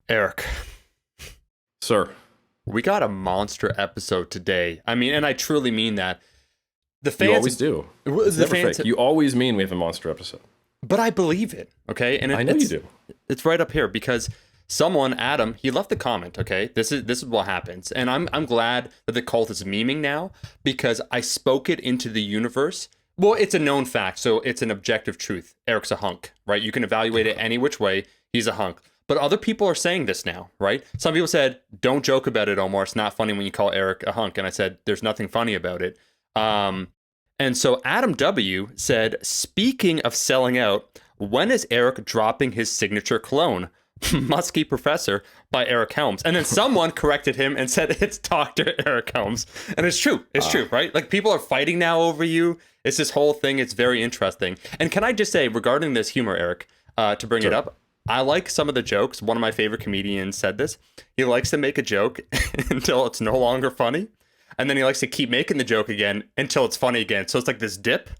Eric, Sir, we got a monster episode today. I mean, and I truly mean that. The you fans, always do. It's the never fans, fake. You always mean we have a monster episode. but I believe it. Okay, and I know you do. it's right up here because someone, Adam, he left a comment. Okay, this is what happens, and I'm glad that the cult is memeing now because I spoke it into the universe. Well, it's a known fact, so it's an objective truth. Eric's a hunk, right? You can evaluate it any which way. He's a hunk. But other people are saying this now, right? Some people said, "Don't joke about it, Omar. It's not funny when you call Eric a hunk." And I said, "There's nothing funny about it." And so Adam W said, "Speaking of selling out, when is Eric dropping his signature cologne?" Musky Professor by Eric Helms. And then someone corrected him and said it's Dr. Eric Helms. And it's true. It's true, right? Like people are fighting now over you. It's this whole thing. It's very interesting. And can I just say regarding this humor, Eric, to bring it up, I like some of the jokes. One of my favorite comedians said this. He likes to make a joke until it's no longer funny. And then he likes to keep making the joke again until it's funny again. So it's like this dip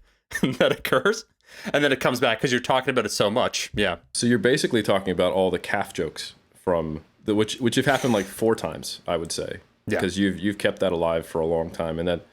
that occurs. And then it comes back because you're talking about it so much. Yeah. So you're basically talking about all the calf jokes from the which have happened like 4 times, I would say. Yeah. Because you've kept that alive for a long time, and that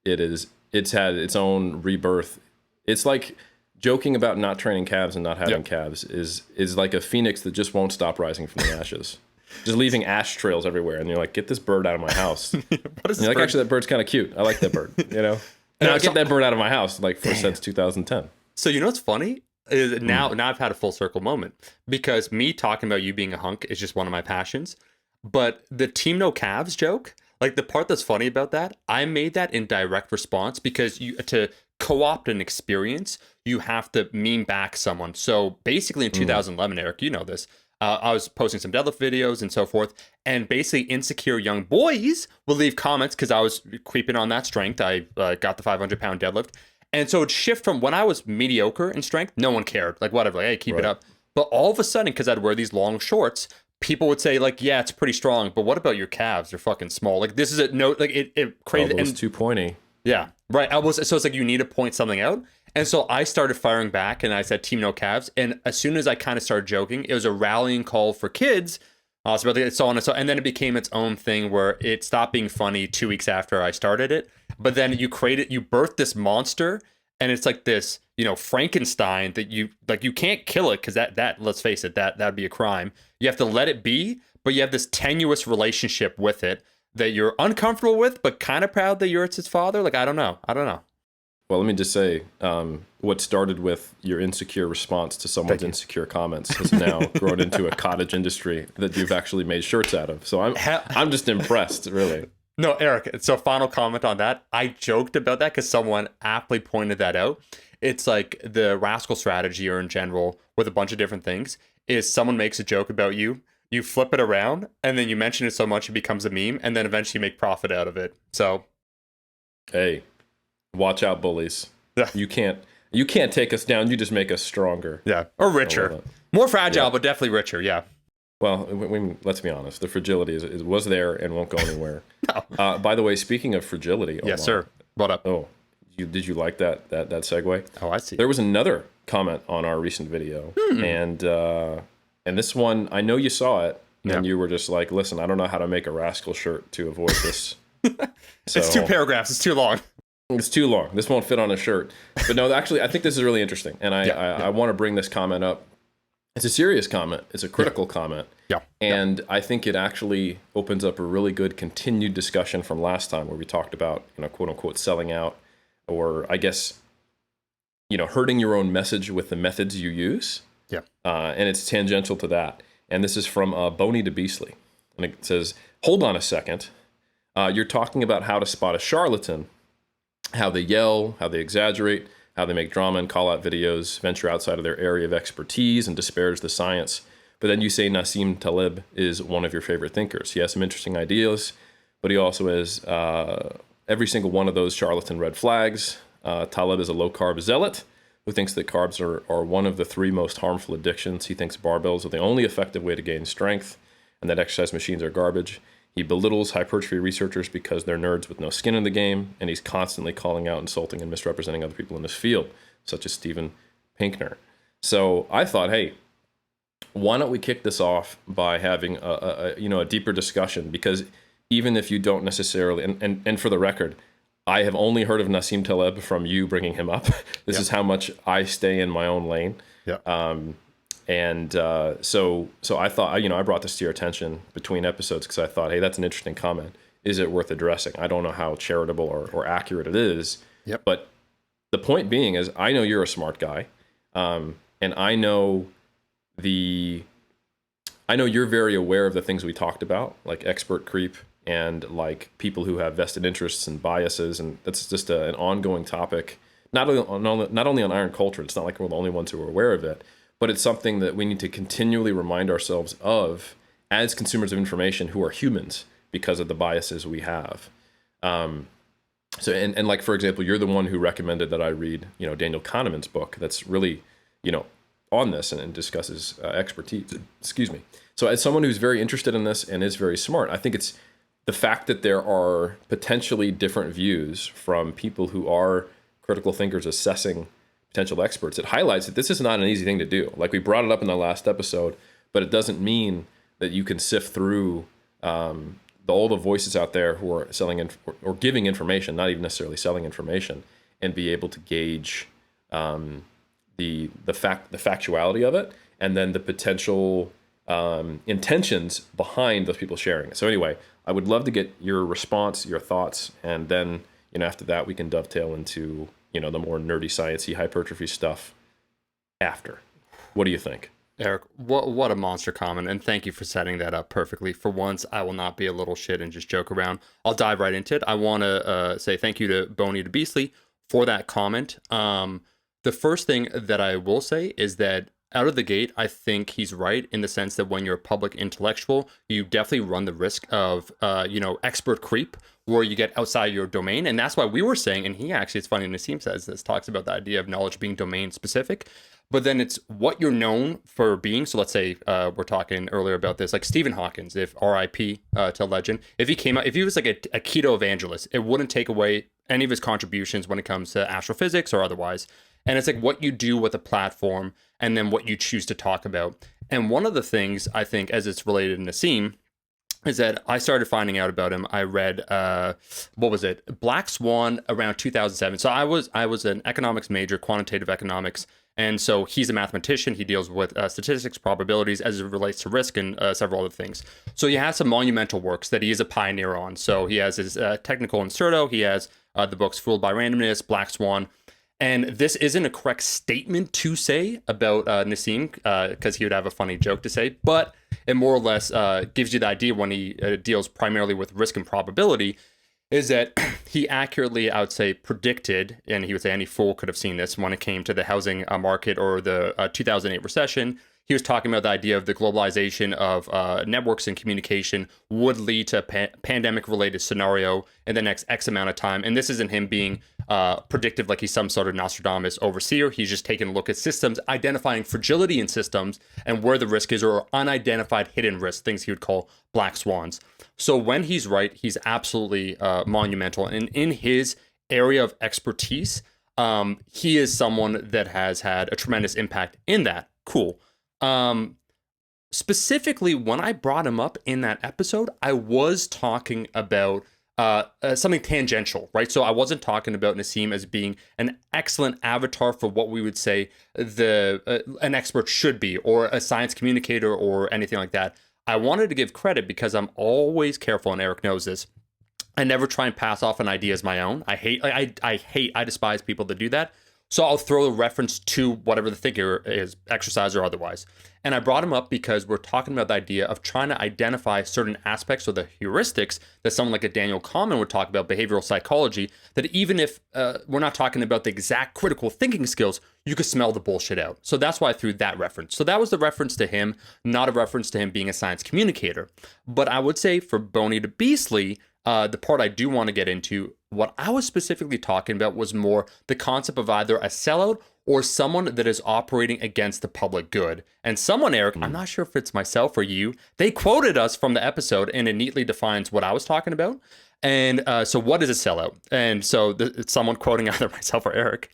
it's had its own rebirth. It's like joking about not training calves and not having calves is like a phoenix that just won't stop rising from the ashes. Just leaving ash trails everywhere, and you're like, get this bird out of my house. What is And this you're like, bird? actually, that bird's kind of cute. I like that bird, you know? And I'll get that bird out of my house like since 2010. So you know what's funny is now I've had a full circle moment because me talking about you being a hunk is just one of my passions. But the team no calves joke, like the part that's funny about that, I made that in direct response because you to co-opt an experience, you have to meme back someone. So basically in 2011, Eric, you know this. I was posting some deadlift videos and so forth, and basically insecure young boys will leave comments because I was creeping on that strength. I got the 500-pound deadlift. And so it shift from when I was mediocre in strength, no one cared. Like, whatever, like, hey, keep it up. But all of a sudden, because I'd wear these long shorts, people would say, like, yeah, it's pretty strong, but what about your calves? They're fucking small. Like, this is a no, like, it created. Elbows too pointy. Yeah, right. So it's like you need to point something out. And so I started firing back and I said, Team No Calves. And as soon as I kind of started joking, it was a rallying call for kids. So on and so, and then it became its own thing where it stopped being funny 2 weeks after I started it. But then you birthed this monster, and it's like this, Frankenstein that you can't kill it because that let's face it, that'd be a crime. You have to let it be, but you have this tenuous relationship with it that you're uncomfortable with, but kind of proud that you're its father. Like I don't know. Well, let me just say, what started with your insecure response to someone's insecure comments has now grown into a cottage industry that you've actually made shirts out of. So I'm just impressed, really. No, Eric. So final comment on that. I joked about that because someone aptly pointed that out. It's like the rascal strategy, or in general, with a bunch of different things, is someone makes a joke about you, you flip it around, and then you mention it so much it becomes a meme, and then eventually you make profit out of it. So, hey. Watch out, bullies. Yeah. You can't take us down. You just make us stronger. Yeah. Or richer. More fragile, but definitely richer. Yeah. Well, let's be honest. The fragility was there and won't go anywhere. No. By the way, speaking of fragility. Yes, sir. What up? Oh, did you like that segue? Oh, I see. There was another comment on our recent video. And this one, I know you saw it. And you were just like, listen, I don't know how to make a rascal shirt to avoid this. It's 2 paragraphs. It's too long. It's too long. This won't fit on a shirt. But no, actually, I think this is really interesting. And I want to bring this comment up. It's a serious comment. It's a critical comment. Yeah. And I think it actually opens up a really good continued discussion from last time where we talked about, quote unquote, selling out, or I guess, hurting your own message with the methods you use. Yeah. And it's tangential to that. And this is from Boney to Beasley. And it says, hold on a second. You're talking about how to spot a charlatan, how they yell, how they exaggerate, how they make drama and call out videos, venture outside of their area of expertise and disparage the science. But then you say Nassim Taleb is one of your favorite thinkers. He has some interesting ideas, but he also has every single one of those charlatan red flags. Taleb is a low-carb zealot who thinks that carbs are one of the 3 most harmful addictions. He thinks barbells are the only effective way to gain strength and that exercise machines are garbage. He belittles hypertrophy researchers because they're nerds with no skin in the game, and he's constantly calling out, insulting, and misrepresenting other people in this field, such as Steven Pinkner. So I thought, hey, why don't we kick this off by having a deeper discussion? Because even if you don't necessarily, and for the record, I have only heard of Nassim Taleb from you bringing him up. This is how much I stay in my own lane. Yeah. So I thought, I brought this to your attention between episodes because I thought, hey, that's an interesting comment. Is it worth addressing? I don't know how charitable or accurate it is. Yep. But the point being is, I know you're a smart guy, and I know you're very aware of the things we talked about, like expert creep and like people who have vested interests and biases, and that's just an ongoing topic. Not only on Iron Culture. It's not like we're the only ones who are aware of it, but it's something that we need to continually remind ourselves of as consumers of information who are humans because of the biases we have. So, and like, for example, you're the one who recommended that I read, Daniel Kahneman's book that's really, on this and discusses expertise. Excuse me. So as someone who's very interested in this and is very smart, I think it's the fact that there are potentially different views from people who are critical thinkers assessing potential experts. It highlights that this is not an easy thing to do. Like we brought it up in the last episode, but it doesn't mean that you can sift through all the voices out there who are selling or giving information, not even necessarily selling information, and be able to gauge the factuality of it, and then the potential intentions behind those people sharing it. So anyway, I would love to get your response, your thoughts, and then after that we can dovetail into the more nerdy sciencey hypertrophy stuff after. What do you think? Eric, what a monster comment, and thank you for setting that up perfectly. For once, I will not be a little shit and just joke around. I'll dive right into it. I want to say thank you to Boney to Beastly for that comment. The first thing that I will say is that out of the gate, I think he's right in the sense that when you're a public intellectual, you definitely run the risk of, expert creep, where you get outside your domain. And that's why we were saying, and he actually, it's funny, Nassim says this, talks about the idea of knowledge being domain specific, but then it's what you're known for being. So let's say we're talking earlier about this, like Stephen Hawkins, if RIP to legend, if he was like a keto evangelist, it wouldn't take away any of his contributions when it comes to astrophysics or otherwise. And it's like what you do with a platform and then what you choose to talk about. And one of the things I think, as it's related to Nassim, is that I started finding out about him. I read, Black Swan around 2007. So I was an economics major, quantitative economics. And so he's a mathematician. He deals with statistics, probabilities as it relates to risk and several other things. So he has some monumental works that he is a pioneer on. So he has his Technical Inserto. He has the books Fooled by Randomness, Black Swan. And this isn't a correct statement to say about Nassim, because he would have a funny joke to say, but it more or less gives you the idea when he deals primarily with risk and probability, is that he accurately, I would say, predicted, and he would say any fool could have seen this when it came to the housing market or the 2008 recession. He was talking about the idea of the globalization of networks and communication would lead to a pandemic-related scenario in the next X amount of time. And this isn't him being predictive like he's some sort of Nostradamus overseer. He's just taking a look at systems, identifying fragility in systems and where the risk is, or unidentified hidden risks, things he would call black swans. So when he's right, he's absolutely monumental. And in his area of expertise, he is someone that has had a tremendous impact in that. Cool. Specifically, when I brought him up in that episode, I was talking about something tangential, right? So I wasn't talking about Nassim as being an excellent avatar for what we would say an expert should be, or a science communicator, or anything like that. I wanted to give credit because I'm always careful, and Eric knows this. I never try and pass off an idea as my own. I despise people that do that. So I'll throw a reference to whatever the thinker is, exercise or otherwise. And I brought him up because we're talking about the idea of trying to identify certain aspects or the heuristics that someone like a Daniel Kahneman would talk about, behavioral psychology, that even if we're not talking about the exact critical thinking skills, you could smell the bullshit out. So that's why I threw that reference. So that was the reference to him, not a reference to him being a science communicator. But I would say for Boney to Beastly, the part I do want to get into, what I was specifically talking about was more the concept of either a sellout or someone that is operating against the public good. And someone, Eric, I'm not sure if it's myself or you, they quoted us from the episode, and it neatly defines what I was talking about. And so what is a sellout? And so someone quoting either myself or Eric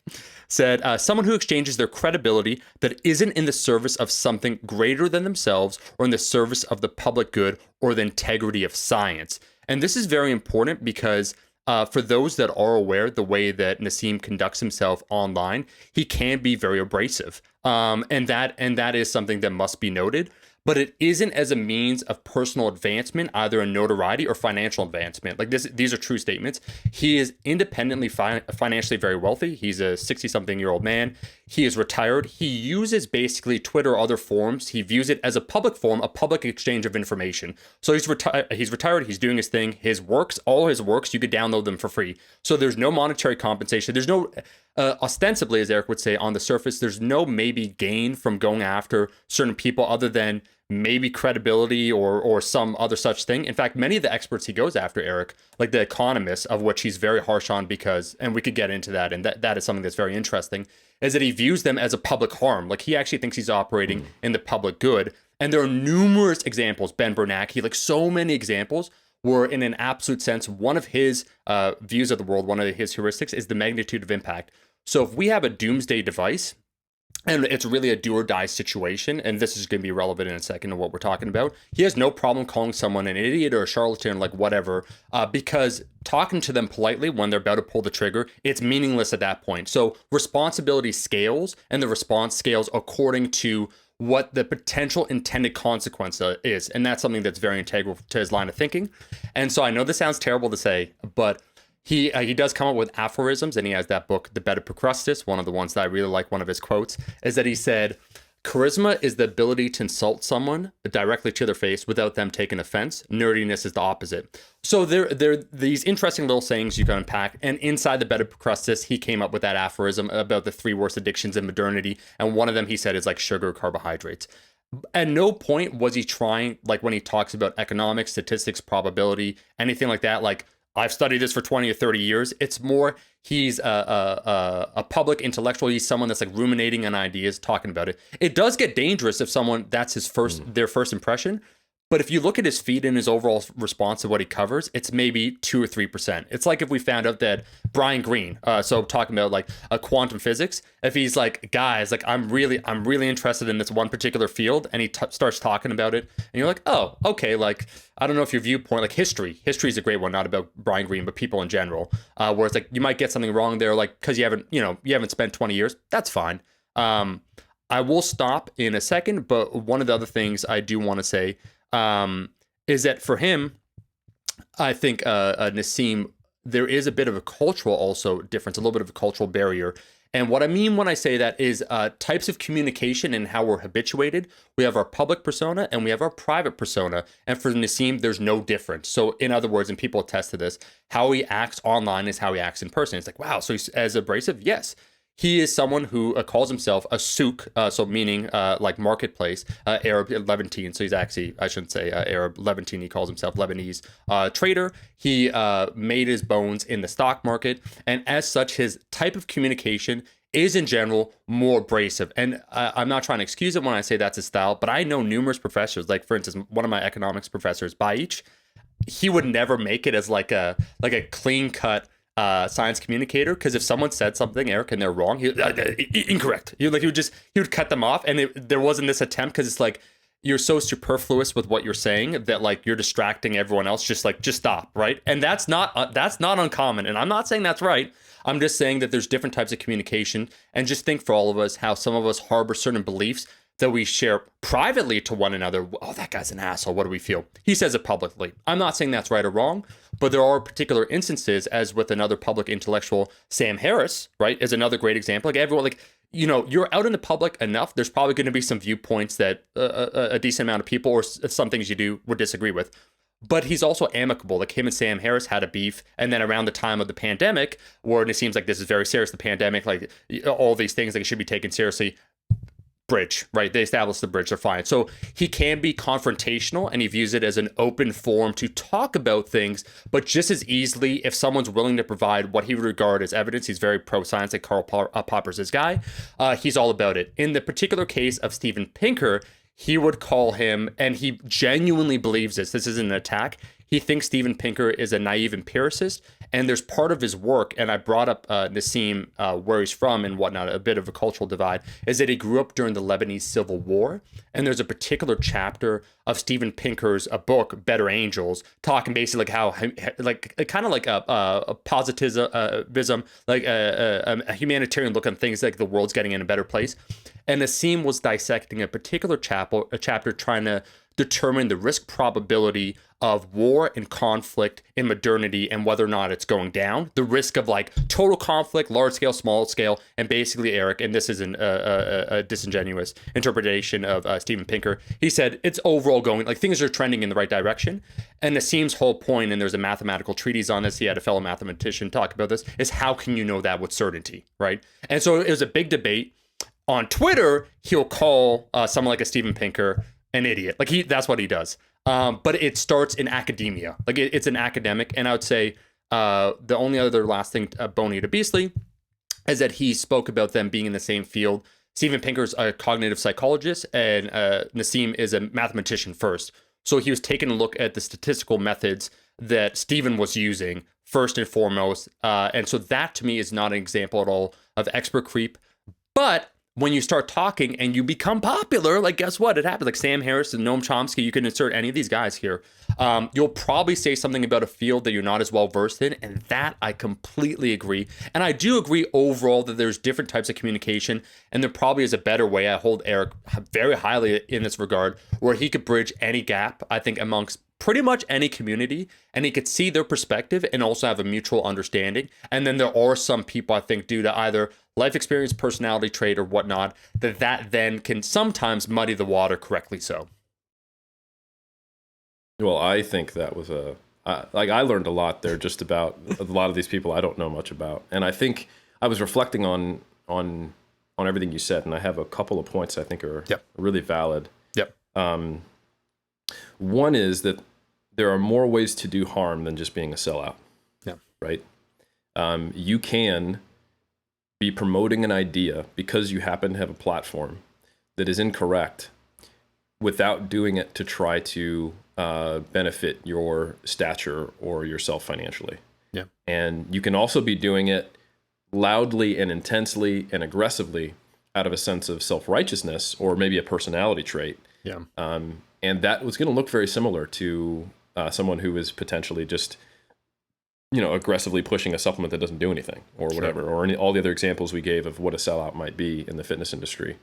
said, someone who exchanges their credibility that isn't in the service of something greater than themselves or in the service of the public good or the integrity of science. And this is very important because for those that are aware, the way that Nassim conducts himself online, he can be very abrasive. And that is something that must be noted. But it isn't as a means of personal advancement, either in notoriety or financial advancement. Like these are true statements. He is independently financially very wealthy. He's a 60-something-year-old man. He is retired. He uses basically Twitter or other forums. He views it as a public forum, a public exchange of information. So he's retired. He's doing his thing. His works, all his works, you could download them for free. So there's no monetary compensation. There's no ostensibly, as Eric would say, on the surface, there's no maybe gain from going after certain people other than maybe credibility or some other such thing. In fact, many of the experts he goes after, Eric, like the economists, of which he's very harsh on because, and we could get into that, and that is something that's very interesting, is that he views them as a public harm. Like he actually thinks he's operating in the public good. And there are numerous examples, Ben Bernanke, like so many examples where in an absolute sense, one of his views of the world, one of his heuristics is the magnitude of impact. So if we have a doomsday device, and it's really a do or die situation, and this is going to be relevant in a second to what we're talking about, he has no problem calling someone an idiot or a charlatan, like whatever, because talking to them politely when they're about to pull the trigger, it's meaningless at that point. So responsibility scales, and the response scales according to what the potential intended consequence is. And that's something that's very integral to his line of thinking. And so I know this sounds terrible to say, but he does come up with aphorisms, and he has that book, The Bed of Procrustes. One of the ones that I really like, one of his quotes, is that he said, charisma is the ability to insult someone directly to their face without them taking offense. Nerdiness is the opposite. So there are these interesting little sayings you can unpack. And inside The Bed of Procrustes, he came up with that aphorism about the 3 worst addictions in modernity. And one of them, he said, is like sugar, carbohydrates. At no point was he trying, like when he talks about economics, statistics, probability, anything like that, like, I've studied this for 20 or 30 years. It's more he's a public intellectual. He's someone that's like ruminating on ideas, talking about it. It does get dangerous if someone that's his their first impression. But if you look at his feed and his overall response to what he covers, it's maybe 2 or 3%. It's like if we found out that Brian Greene, so talking about like a quantum physics, if he's like, guys, like I'm really interested in this one particular field, and he starts talking about it, and you're like, oh, okay, like I don't know if your viewpoint, like history is a great one, not about Brian Greene, but people in general, where it's like you might get something wrong there, like because you haven't spent 20 years, that's fine. I will stop in a second, but one of the other things I do want to say is that for him, I think Nassim, there is a bit of a cultural also difference, a little bit of a cultural barrier. And what I mean when I say that is types of communication and how we're habituated. We have our public persona and we have our private persona. And for Nassim, there's no difference. So in other words, and people attest to this, how he acts online is how he acts in person. It's like, wow, so he's as abrasive? Yes. He is someone who calls himself a souk, so meaning like marketplace, Arab Levantine. So he's actually, I shouldn't say Arab Levantine. He calls himself Lebanese trader. He made his bones in the stock market. And as such, his type of communication is in general more abrasive. And I'm not trying to excuse it when I say that's his style, but I know numerous professors, like for instance, one of my economics professors, Baich, he would never make it as like a clean cut science communicator, because if someone said something, Eric, and they're wrong, incorrect. He would cut them off, and there wasn't this attempt, because it's like you're so superfluous with what you're saying that like you're distracting everyone else. Just stop, right? And that's not uncommon. And I'm not saying that's right. I'm just saying that there's different types of communication, and just think for all of us how some of us harbor certain beliefs that we share privately to one another. Oh, that guy's an asshole. What do we feel? He says it publicly. I'm not saying that's right or wrong, but there are particular instances, as with another public intellectual, Sam Harris, right, is another great example. Like everyone, like, you're out in the public enough, there's probably going to be some viewpoints that a decent amount of people or some things you do would disagree with. But he's also amicable. Like him and Sam Harris had a beef. And then around the time of the pandemic, where it seems like this is very serious, the pandemic, like all these things, like it should be taken seriously. Bridge, right? They established the bridge, they're fine. So he can be confrontational, and he views it as an open forum to talk about things, but just as easily, if someone's willing to provide what he would regard as evidence, he's very pro-science, like Karl Popper's his guy, he's all about it. In the particular case of Steven Pinker, he would call him, and he genuinely believes this isn't an attack, he thinks Steven Pinker is a naive empiricist. And there's part of his work, and I brought up Nassim, where he's from and whatnot, a bit of a cultural divide, is that he grew up during the Lebanese Civil War. And there's a particular chapter of Steven Pinker's book, Better Angels, talking basically like how, like kind of like a positivism, like a humanitarian look on things, like the world's getting in a better place. And Nassim was dissecting a particular chapter trying to determine the risk probability of war and conflict in modernity and whether or not it's going down. The risk of like total conflict, large scale, small scale, and basically Eric, and this isn't a disingenuous interpretation of Steven Pinker, he said it's overall going, like things are trending in the right direction. And Nassim's whole point, and there's a mathematical treatise on this, he had a fellow mathematician talk about this, is how can you know that with certainty, right? And so it was a big debate. On Twitter, he'll call someone like a Steven Pinker an idiot. Like that's what he does. But it starts in academia. Like it's an academic. And I would say the only other last thing, Boney to Beasley, is that he spoke about them being in the same field. Steven Pinker's a cognitive psychologist, and Nassim is a mathematician first. So he was taking a look at the statistical methods that Steven was using first and foremost. And so that to me is not an example at all of expert creep. But when you start talking and you become popular, like guess what? It happens. Like Sam Harris and Noam Chomsky, you can insert any of these guys here. You'll probably say something about a field that you're not as well versed in, and that I completely agree. And I do agree overall that there's different types of communication, and there probably is a better way. I hold Eric very highly in this regard, where he could bridge any gap, I think, amongst pretty much any community, and he could see their perspective and also have a mutual understanding. And then there are some people, I think, due to either life experience, personality trait, or whatnot, that then can sometimes muddy the water, correctly so. Well, I think that was I learned a lot there just about a lot of these people I don't know much about. And I think I was reflecting on everything you said, and I have a couple of points I think are really valid. Yep. One is that there are more ways to do harm than just being a sellout. Yeah. Right? You can be promoting an idea because you happen to have a platform that is incorrect without doing it to try to benefit your stature or yourself financially. Yeah. And you can also be doing it loudly and intensely and aggressively out of a sense of self-righteousness or maybe a personality trait. Yeah. And that was going to look very similar to someone who is potentially just, aggressively pushing a supplement that doesn't do anything or whatever, or all the other examples we gave of what a sellout might be in the fitness industry.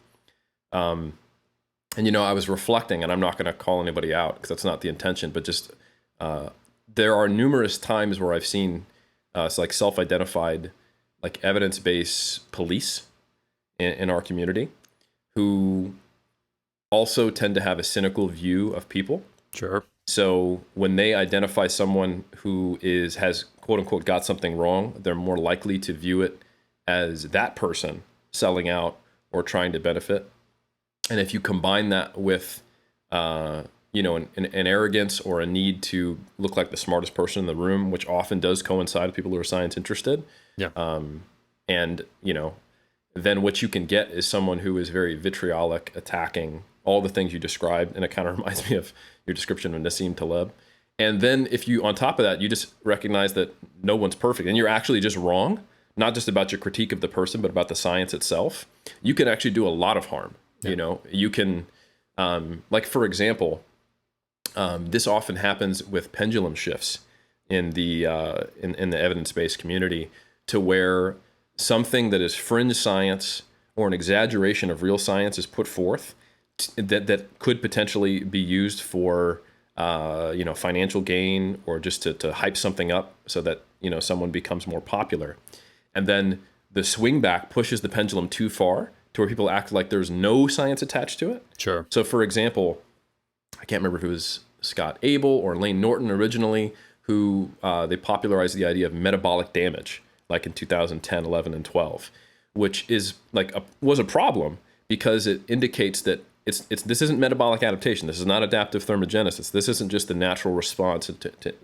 And, I was reflecting, and I'm not going to call anybody out because that's not the intention, but just there are numerous times where I've seen like self-identified, like evidence-based police in our community who also tend to have a cynical view of people. Sure. So when they identify someone who has quote unquote got something wrong, they're more likely to view it as that person selling out or trying to benefit. And if you combine that with, an arrogance or a need to look like the smartest person in the room, which often does coincide with people who are science interested. Yeah. Then what you can get is someone who is very vitriolic, attacking all the things you described. And it kind of reminds me of your description of Nassim Taleb. And then if you, on top of that, you just recognize that no one's perfect and you're actually just wrong, not just about your critique of the person, but about the science itself, you can actually do a lot of harm. Yeah. You can, like, for example, this often happens with pendulum shifts in the evidence-based community, to where something that is fringe science or an exaggeration of real science is put forth that could potentially be used for financial gain or just to hype something up so that someone becomes more popular, and then the swing back pushes the pendulum too far to where people act like there's no science attached to it. Sure. So for example, I can't remember if it was Scott Abel or Lane Norton originally who they popularized the idea of metabolic damage, like in 2010, 11, and 12, which is was a problem because it indicates that this isn't metabolic adaptation. This is not adaptive thermogenesis. This isn't just the natural response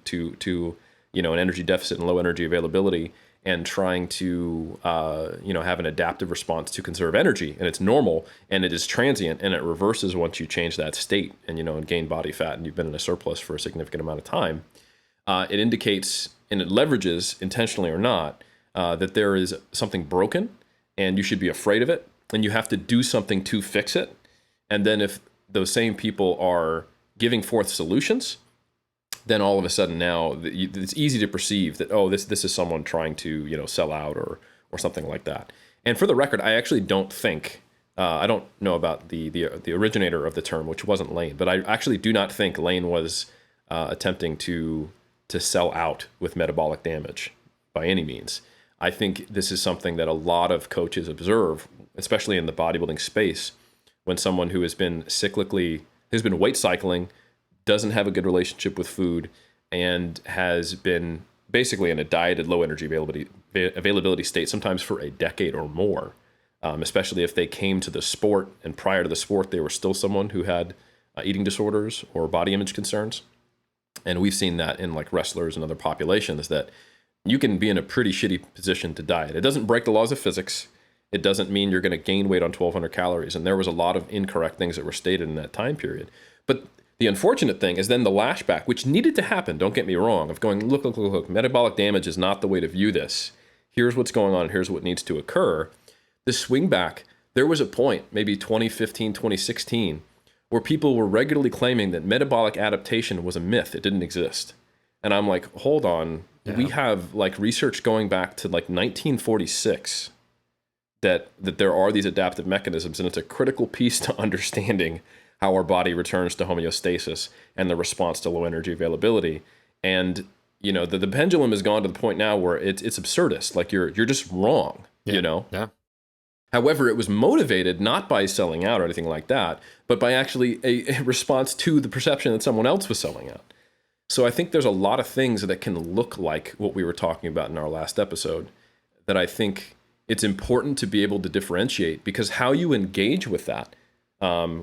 to an energy deficit and low energy availability and trying to have an adaptive response to conserve energy. And it's normal and it is transient and it reverses once you change that state and gain body fat and you've been in a surplus for a significant amount of time. it indicates, and it leverages, intentionally or not, that there is something broken and you should be afraid of it and you have to do something to fix it. And then if those same people are giving forth solutions, then all of a sudden now it's easy to perceive that, oh, this is someone trying to, sell out or something like that. And for the record, I actually don't think, I don't know about the originator of the term, which wasn't Lane, but I actually do not think Lane was attempting to sell out with metabolic damage by any means. I think this is something that a lot of coaches observe, especially in the bodybuilding space, when someone who has been weight cycling, doesn't have a good relationship with food, and has been basically in a dieted low energy availability state, sometimes for a decade or more, especially if they came to the sport and prior to the sport, they were still someone who had eating disorders or body image concerns. And we've seen that in like wrestlers and other populations, that you can be in a pretty shitty position to diet. It doesn't break the laws of physics. It doesn't mean you're going to gain weight on 1,200 calories. And there was a lot of incorrect things that were stated in that time period. But the unfortunate thing is then the lashback, which needed to happen, don't get me wrong, of going, look, metabolic damage is not the way to view this. Here's what's going on. Here's what needs to occur. The swing back, there was a point, maybe 2015, 2016, where people were regularly claiming that metabolic adaptation was a myth. It didn't exist. And I'm like, hold on. Yeah. We have like research going back to like 1946 that there are these adaptive mechanisms, and it's a critical piece to understanding how our body returns to homeostasis and the response to low energy availability. And, the pendulum has gone to the point now where it's absurdist. Like you're just wrong, Yeah. However, it was motivated not by selling out or anything like that, but by actually a response to the perception that someone else was selling out. So I think there's a lot of things that can look like what we were talking about in our last episode that I think it's important to be able to differentiate, because how you engage with that,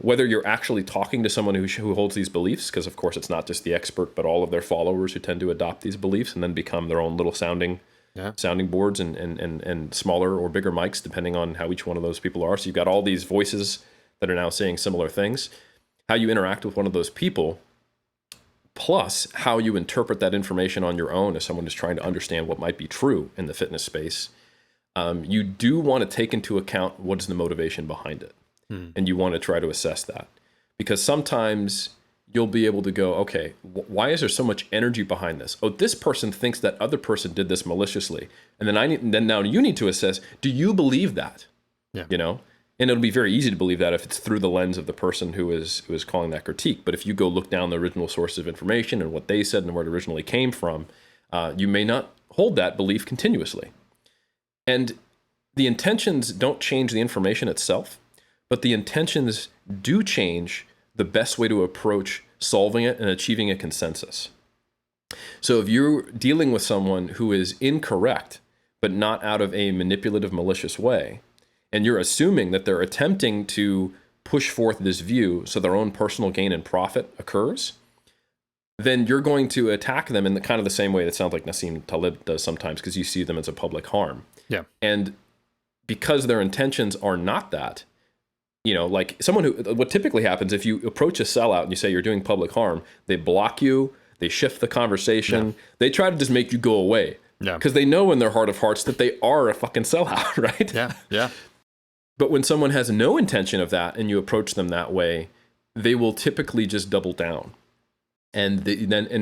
whether you're actually talking to someone who holds these beliefs, because of course it's not just the expert, but all of their followers who tend to adopt these beliefs and then become their own little sounding boards and smaller or bigger mics, depending on how each one of those people are. So you've got all these voices that are now saying similar things. How you interact with one of those people, plus how you interpret that information on your own as someone who's trying to understand what might be true in the fitness space, you do want to take into account what is the motivation behind it. And you want to try to assess that. Because sometimes you'll be able to go, okay, why is there so much energy behind this? Oh, this person thinks that other person did this maliciously. And then now you need to assess, do you believe that? Yeah. And it'll be very easy to believe that if it's through the lens of the person who is calling that critique. But if you go look down the original source of information and what they said and where it originally came from, you may not hold that belief continuously. And the intentions don't change the information itself, but the intentions do change the best way to approach solving it and achieving a consensus. So if you're dealing with someone who is incorrect, but not out of a manipulative, malicious way, and you're assuming that they're attempting to push forth this view so their own personal gain and profit occurs, then you're going to attack them in kind of the same way that sounds like Nassim Taleb does sometimes, because you see them as a public harm. Yeah. And because their intentions are not that, like someone what typically happens if you approach a sellout and you say you're doing public harm, they block you, they shift the conversation, they try to just make you go away. Yeah. Because they know in their heart of hearts that they are a fucking sellout, right? Yeah. Yeah. But when someone has no intention of that and you approach them that way, they will typically just double down. And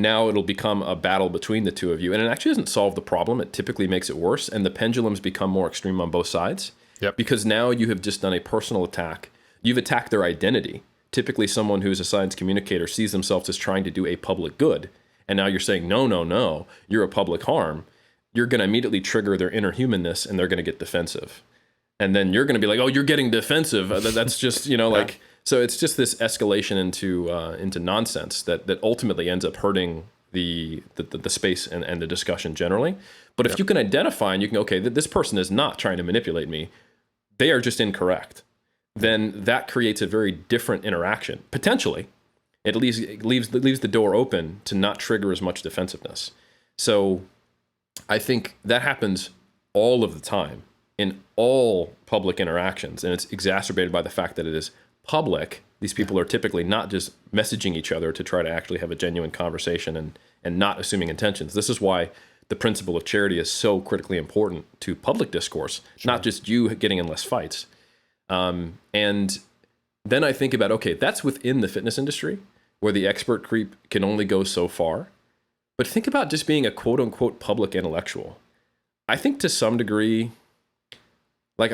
now it'll become a battle between the two of you. And it actually doesn't solve the problem. It typically makes it worse. And the pendulums become more extreme on both sides. Yep. Because now you have just done a personal attack. You've attacked their identity. Typically someone who's a science communicator sees themselves as trying to do a public good. And now you're saying, no, you're a public harm. You're going to immediately trigger their inner humanness and they're going to get defensive. And then you're going to be like, oh, you're getting defensive. That's just, like, so it's just this escalation into nonsense that ultimately ends up hurting the space and the discussion generally. But if you can identify and you can, okay, this person is not trying to manipulate me, they are just incorrect, then that creates a very different interaction. Potentially, it leaves the door open to not trigger as much defensiveness. So I think that happens all of the time in all public interactions, and it's exacerbated by the fact that it is public, These people are typically not just messaging each other to try to actually have a genuine conversation and not assuming intentions. This is why the principle of charity is so critically important to public discourse, not just you getting in less fights. And then I think about, okay, that's within the fitness industry where the expert creep can only go so far. But think about just being a quote unquote public intellectual. I think to some degree, like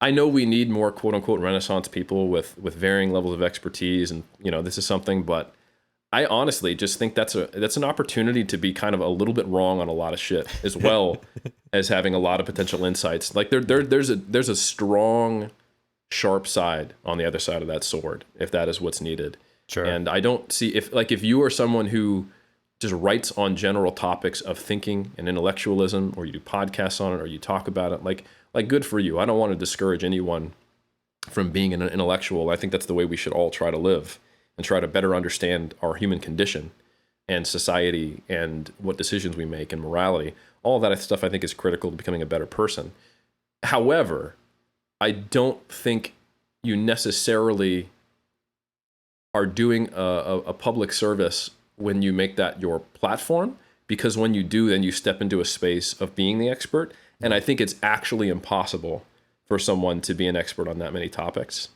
I know we need more quote unquote Renaissance people with varying levels of expertise, and this is something, but I honestly just think that's an opportunity to be kind of a little bit wrong on a lot of shit, as well as having a lot of potential insights. Like there's a strong, sharp side on the other side of that sword, if that is what's needed. Sure. And I don't see if you are someone who just writes on general topics of thinking and intellectualism, or you do podcasts on it, or you talk about it, like good for you. I don't want to discourage anyone from being an intellectual. I think that's the way we should all try to live and try to better understand our human condition and society and what decisions we make and morality. All of that stuff I think is critical to becoming a better person. However, I don't think you necessarily are doing a public service when you make that your platform, because when you do, then you step into a space of being the expert. And I think it's actually impossible for someone to be an expert on that many topics.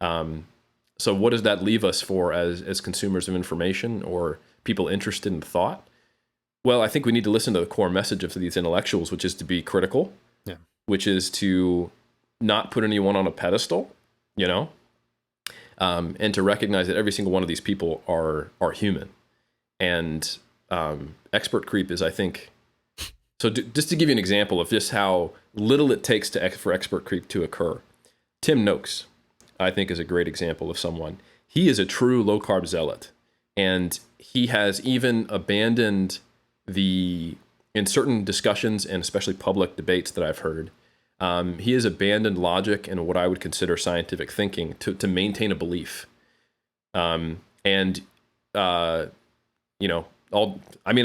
So what does that leave us for as consumers of information or people interested in thought? Well, I think we need to listen to the core message of these intellectuals, which is to be critical, which is to not put anyone on a pedestal, and to recognize that every single one of these people are human. And expert creep is, I think, so just to give you an example of just how little it takes for expert creep to occur. Tim Noakes, I think, is a great example of someone. He is a true low-carb zealot. And he has even abandoned in certain discussions and especially public debates that I've heard, he has abandoned logic and what I would consider scientific thinking to maintain a belief. I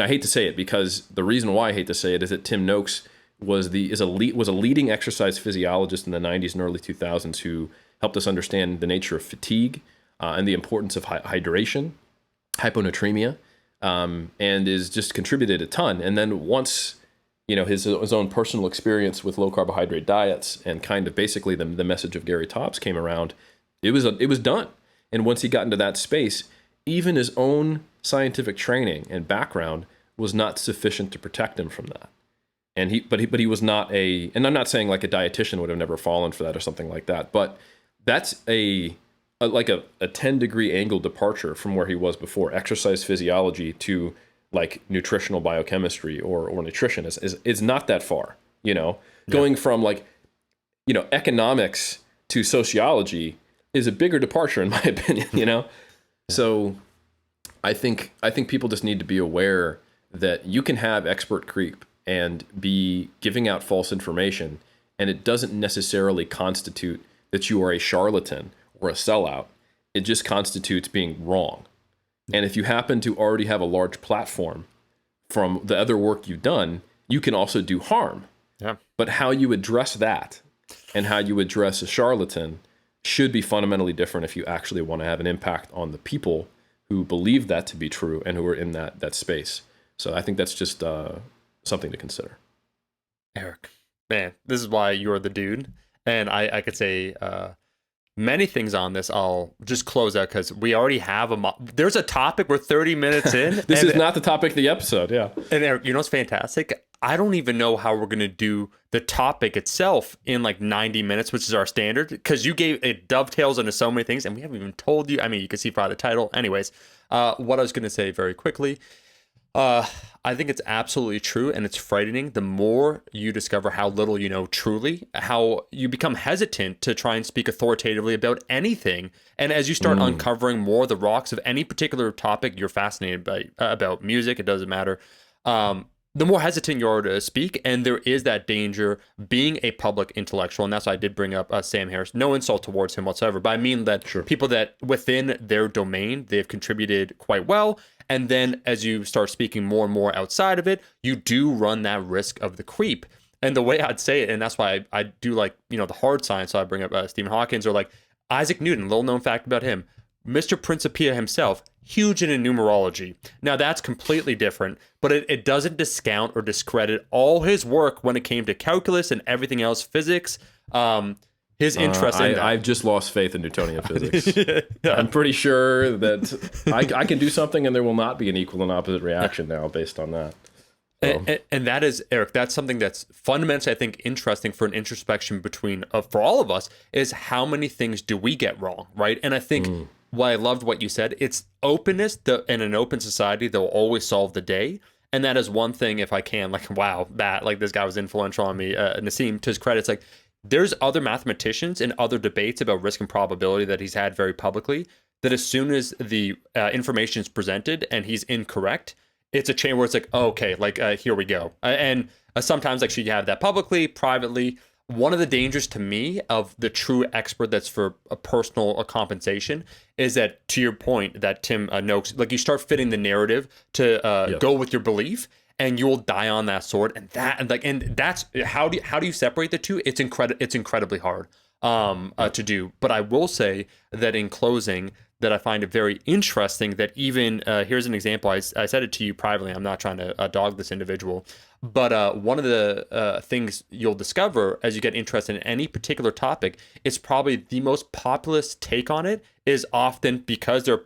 hate to say it, because the reason why I hate to say it is that Tim Noakes was a leading exercise physiologist in the 90s and early 2000s who helped us understand the nature of fatigue and the importance of hydration, hyponatremia, and is just contributed a ton. And then once his own personal experience with low carbohydrate diets and kind of basically the message of Gary Taubes came around, it was done. And once he got into that space, even his own scientific training and background was not sufficient to protect him from that. And he was not and I'm not saying like a dietitian would have never fallen for that or something like that, but that's a 10-degree angle departure from where he was before. Exercise physiology to like nutritional biochemistry or nutrition is not that far, going from economics to sociology is a bigger departure in my opinion, So I think people just need to be aware that you can have expert creep and be giving out false information, and it doesn't necessarily constitute that you are a charlatan or a sellout. It just constitutes being wrong. And if you happen to already have a large platform from the other work you've done, you can also do harm. Yeah. But how you address that and how you address a charlatan should be fundamentally different if you actually want to have an impact on the people who believe that to be true and who are in that space. So I think that's just something to consider. Eric, man, this is why you're the dude. And I could say many things on this. I'll just close out because we already have there's a topic. We're 30 minutes in. This is not the topic of the episode, yeah. And Eric, what's fantastic? I don't even know how we're going to do the topic itself in like 90 minutes, which is our standard, because it dovetails into so many things, and we haven't even told you. I mean, you can see by the title. Anyways, what I was going to say very quickly, I think it's absolutely true, and it's frightening. The more you discover how little you know truly, how you become hesitant to try and speak authoritatively about anything. And as you start uncovering more of the rocks of any particular topic you're fascinated by, about music, it doesn't matter, the more hesitant you are to speak. And there is that danger being a public intellectual. And that's why I did bring up Sam Harris. No insult towards him whatsoever, but I mean that people that within their domain, they've contributed quite well. And then as you start speaking more and more outside of it, you do run that risk of the creep. And the way I'd say it, and that's why I do like, the hard science. So I bring up Stephen Hawkins, or like, Isaac Newton, little known fact about him, Mr. Principia himself, huge in numerology. Now that's completely different, but it doesn't discount or discredit all his work when it came to calculus and everything else, physics. His interest in that. I've just lost faith in Newtonian physics. Yeah. I'm pretty sure that I can do something and there will not be an equal and opposite reaction now based on that. And that is, Eric, that's something that's fundamentally, I think, interesting for an introspection between, for all of us, is how many things do we get wrong, right? And I think why I loved what you said, it's openness in an open society that will always solve the day. And that is one thing, if I can, like, wow, this guy was influential on me, Nassim, to his credit, it's like, there's other mathematicians and other debates about risk and probability that he's had very publicly, that as soon as the information is presented and he's incorrect, it's a chain where it's like, oh, okay, like, here we go. And sometimes, like, should you have that publicly, privately? One of the dangers to me of the true expert that's for a personal compensation is that, to your point that Tim notes, like, you start fitting the narrative to go with your belief, and you will die on that sword. And that's how do you separate the two? It's incredibly hard to do. But I will say that in closing, that I find it very interesting that even here's an example. I said it to you privately. I'm not trying to dog this individual, but one of the things you'll discover as you get interested in any particular topic is probably the most populist take on it is often, because they're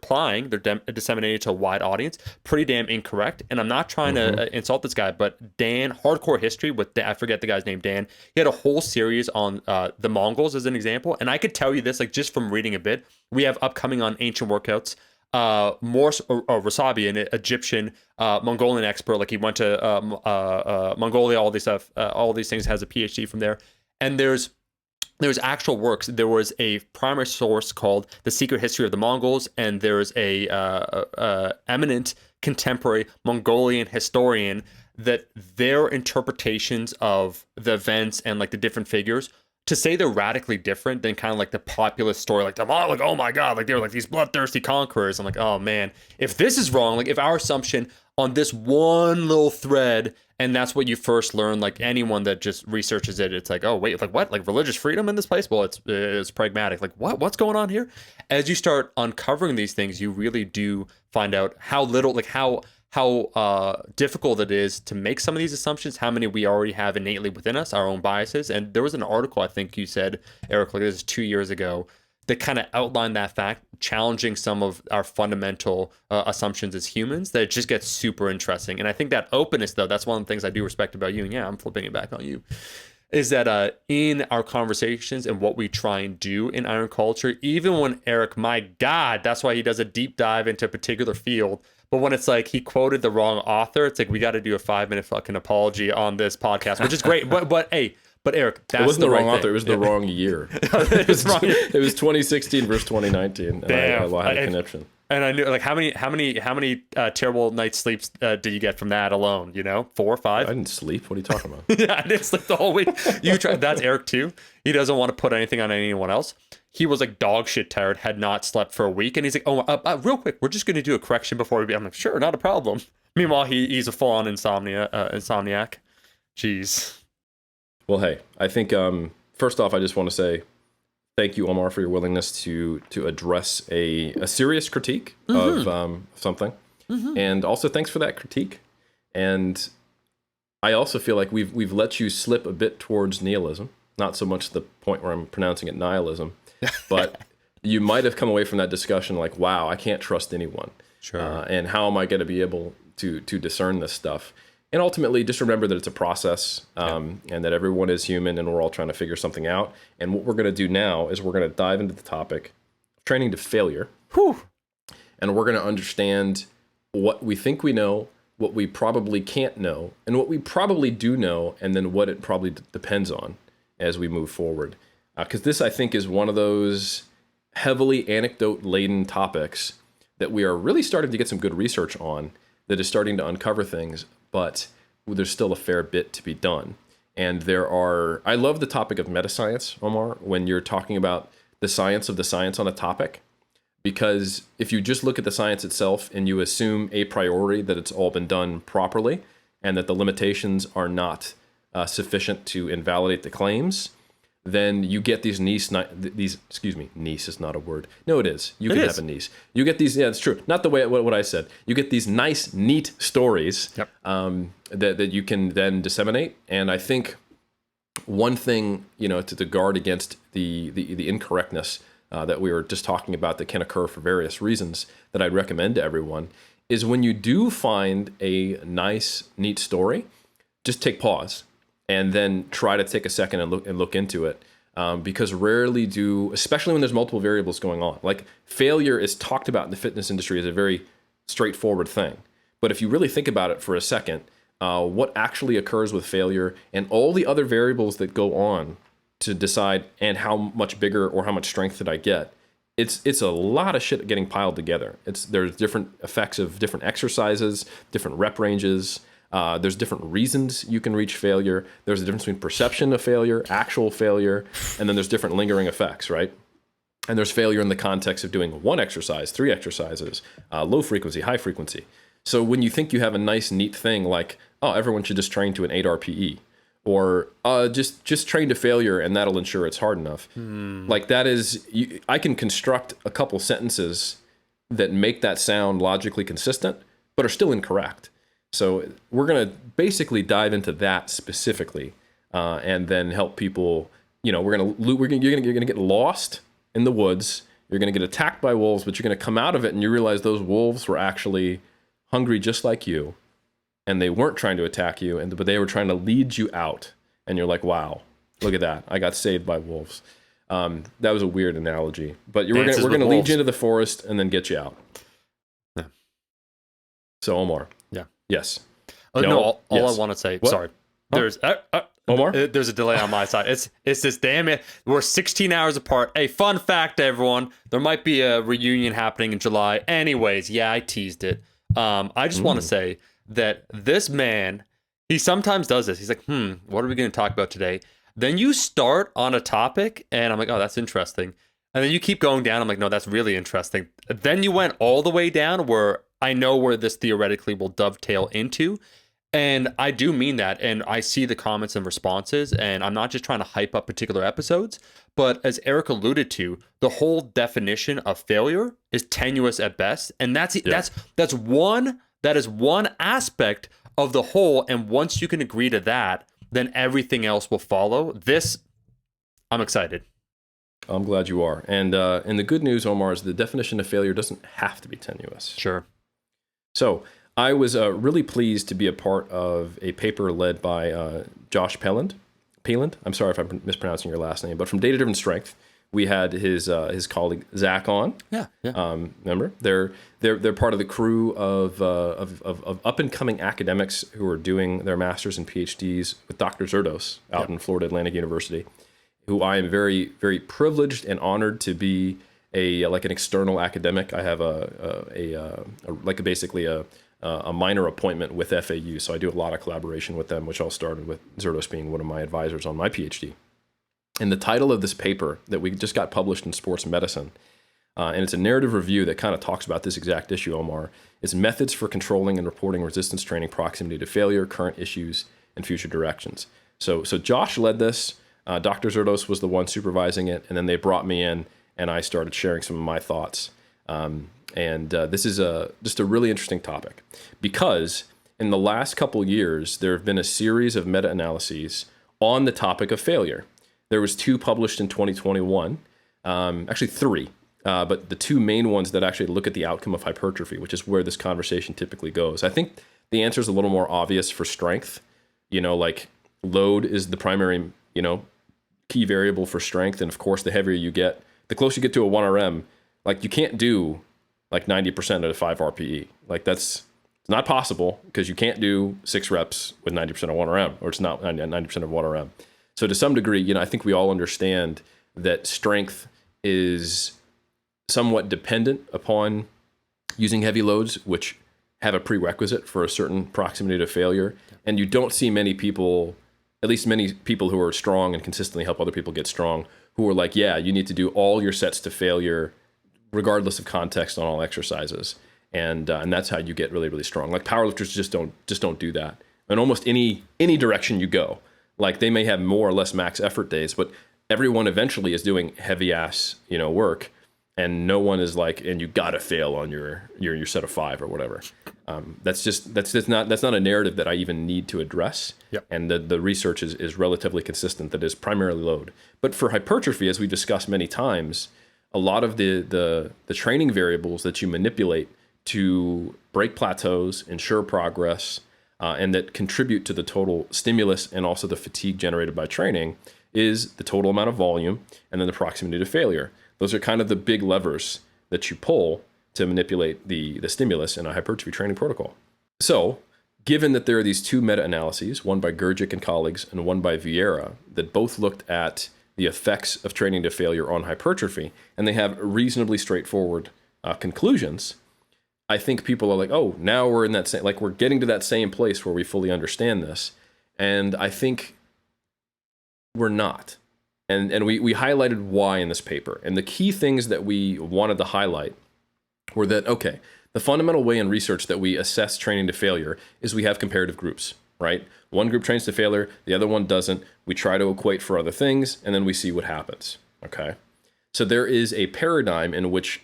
disseminated to a wide audience, pretty damn incorrect. And I'm not trying to insult this guy, but Dan, Hardcore History with I forget the guy's name, Dan. He had a whole series on the Mongols as an example, and I could tell you this, like, just from reading a bit. We have upcoming on ancient workouts. Morse Rasabi, an Egyptian Mongolian expert, like he went to Mongolia, all these stuff, all these things, has a PhD from there. And there's actual works. There was a primary source called The Secret History of the Mongols, and there's a eminent contemporary Mongolian historian that their interpretations of the events and, like, the different figures, to say they're radically different than kind of like the populist story, like, like, oh my God, like, they were like these bloodthirsty conquerors. I'm like, oh man, if this is wrong, like, if our assumption on this one little thread, and that's what you first learn, like, anyone that just researches it, it's like, oh wait, like, what, like, religious freedom in this place? Well, it's pragmatic. Like, what's going on here? As you start uncovering these things, you really do find out how little, like, how difficult it is to make some of these assumptions, how many we already have innately within us, our own biases. And there was an article, I think you said, Eric, like, this is 2 years ago, that kind of outlined that fact, challenging some of our fundamental assumptions as humans, that it just gets super interesting. And I think that openness, though, that's one of the things I do respect about you. And yeah, I'm flipping it back on you. Is that in our conversations and what we try and do in Iron Culture, even when Eric, my God, that's why he does a deep dive into a particular field. But when it's like he quoted the wrong author, it's like, we got to do a 5-minute fucking apology on this podcast, which is great. But hey, Eric, that's it wasn't the wrong author. Thing. It was the wrong year. It was 2016 versus 2019. Damn. And I had a connection. And I knew, like, how many terrible night's sleeps did you get from that alone? 4 or 5? I didn't sleep. What are you talking about? Yeah, I didn't sleep the whole week. That's Eric too. He doesn't want to put anything on anyone else. He was like dog shit tired, had not slept for a week, and he's like, "Oh, real quick, we're just going to do a correction before we." I'm like, "Sure, not a problem." Meanwhile, he's a full-on insomniac. Jeez. Well, hey, I think first off, I just want to say thank you, Omar, for your willingness to address a serious critique of something, and also thanks for that critique. And I also feel like we've let you slip a bit towards nihilism, not so much the point where I'm pronouncing it nihilism, but you might have come away from that discussion like, wow, I can't trust anyone. Sure. And how am I going to be able to discern this stuff? And ultimately, just remember that it's a process, and that everyone is human, and we're all trying to figure something out. And what we're going to do now is we're going to dive into the topic of training to failure. Whew. And we're going to understand what we think we know, what we probably can't know, and what we probably do know, and then what it probably depends on as we move forward. Because this, I think, is one of those heavily anecdote-laden topics that we are really starting to get some good research on, that is starting to uncover things, but there's still a fair bit to be done. And I love the topic of metascience, Omar, when you're talking about the science of the science on a topic, because if you just look at the science itself and you assume a priori that it's all been done properly and that the limitations are not sufficient to invalidate the claims, then you get these niece is not a word. No, it is. You It can is. have a niece. You get these, yeah, it's true. Not the way, what I said. You get these nice, neat stories Yep. that you can then disseminate. And I think one thing, to guard against the incorrectness that we were just talking about that can occur for various reasons that I'd recommend to everyone is when you do find a nice, neat story, just take pause and then try to take a second and look into it. Because rarely especially when there's multiple variables going on, like failure is talked about in the fitness industry as a very straightforward thing. But if you really think about it for a second, what actually occurs with failure and all the other variables that go on to decide and how much bigger or how much strength did I get, it's a lot of shit getting piled together. There's different effects of different exercises, different rep ranges. There's different reasons you can reach failure. There's a difference between perception of failure, actual failure, and then there's different lingering effects, right? And there's failure in the context of doing one exercise, 3 exercises, low frequency, high frequency. So when you think you have a nice, neat thing like, oh, everyone should just train to an 8 RPE, or just train to failure and that'll ensure it's hard enough. Like that is, I can construct a couple sentences that make that sound logically consistent, but are still incorrect. So we're going to basically dive into that specifically, and then help people. You're going to get lost in the woods. You're going to get attacked by wolves, but you're going to come out of it and you realize those wolves were actually hungry just like you, and they weren't trying to attack you, but they were trying to lead you out. And you're like, wow, look at that! I got saved by wolves. That was a weird analogy, but we're going to lead you into the forest and then get you out. Yeah. So Omar. Yeah. Yes. All Yes. I want to say, What? sorry. Huh? Omar? There's a delay on my side. It's this damn it. We're 16 hours apart. Hey, fun fact, everyone. There might be a reunion happening in July. Anyways, yeah, I teased it. I just want to say that this man, he sometimes does this. He's like, what are we going to talk about today? Then you start on a topic, and I'm like, oh, that's interesting. And then you keep going down. I'm like, no, that's really interesting. Then you went all the way down where I know where this theoretically will dovetail into. And I do mean that. And I see the comments and responses. And I'm not just trying to hype up particular episodes. But as Eric alluded to, the whole definition of failure is tenuous at best. And that is one aspect of the whole. And once you can agree to that, then everything else will follow. I'm excited. I'm glad you are. And the good news, Omar, is the definition of failure doesn't have to be tenuous. Sure. So I was really pleased to be a part of a paper led by Josh Peland. I'm sorry if I'm mispronouncing your last name, but from Data Driven Strength, we had his colleague Zach on. Yeah. Remember, they're part of the crew of up and coming academics who are doing their masters and PhDs with Dr. Zerdos out in Florida Atlantic University, who I am very, very privileged and honored to be an external academic. I have basically a minor appointment with FAU, so I do a lot of collaboration with them, which all started with Zerdos being one of my advisors on my PhD. And the title of this paper that we just got published in Sports Medicine, and it's a narrative review that kind of talks about this exact issue, Omar, is Methods for Controlling and Reporting Resistance Training Proximity to Failure, Current Issues, and Future Directions. So Josh led this. Dr. Zerdos was the one supervising it, and then they brought me in, and I started sharing some of my thoughts. This is just a really interesting topic because in the last couple years, there have been a series of meta-analyses on the topic of failure. There was 2 published in 2021, actually 3, but the 2 main ones that actually look at the outcome of hypertrophy, which is where this conversation typically goes. I think the answer is a little more obvious for strength. Like load is the primary, key variable for strength. And of course, the heavier you get, the closer you get to a 1RM, like you can't do like 90% at a 5 RPE. Like it's not possible because you can't do 6 reps with 90% of 1RM, or it's not 90% of 1RM. So to some degree, I think we all understand that strength is somewhat dependent upon using heavy loads, which have a prerequisite for a certain proximity to failure. And you don't see many people, at least many people who are strong and consistently help other people get strong, who are like, yeah, you need to do all your sets to failure regardless of context on all exercises. And that's how you get really, really strong. Like powerlifters just don't do that. In almost any direction you go. Like they may have more or less max effort days, but everyone eventually is doing heavy ass, work, and no one is like, and you gotta fail on your set of 5 or whatever. That's not a narrative that I even need to address. Yep. And the research is relatively consistent that is primarily load. But for hypertrophy, as we've discussed many times, a lot of the training variables that you manipulate to break plateaus, ensure progress, and that contribute to the total stimulus and also the fatigue generated by training is the total amount of volume and then the proximity to failure. Those are kind of the big levers that you pull to manipulate the stimulus in a hypertrophy training protocol. So, given that there are these 2 meta-analyses, one by Gurgic and colleagues and one by Vieira, that both looked at the effects of training to failure on hypertrophy, and they have reasonably straightforward conclusions, I think people are like, oh, now we're in that same, like we're getting to that same place where we fully understand this. And I think we're not. And we highlighted why in this paper. And the key things that we wanted to highlight were that, okay, the fundamental way in research that we assess training to failure is we have comparative groups, right? One group trains to failure, the other one doesn't. We try to equate for other things, and then we see what happens, okay? So there is a paradigm in which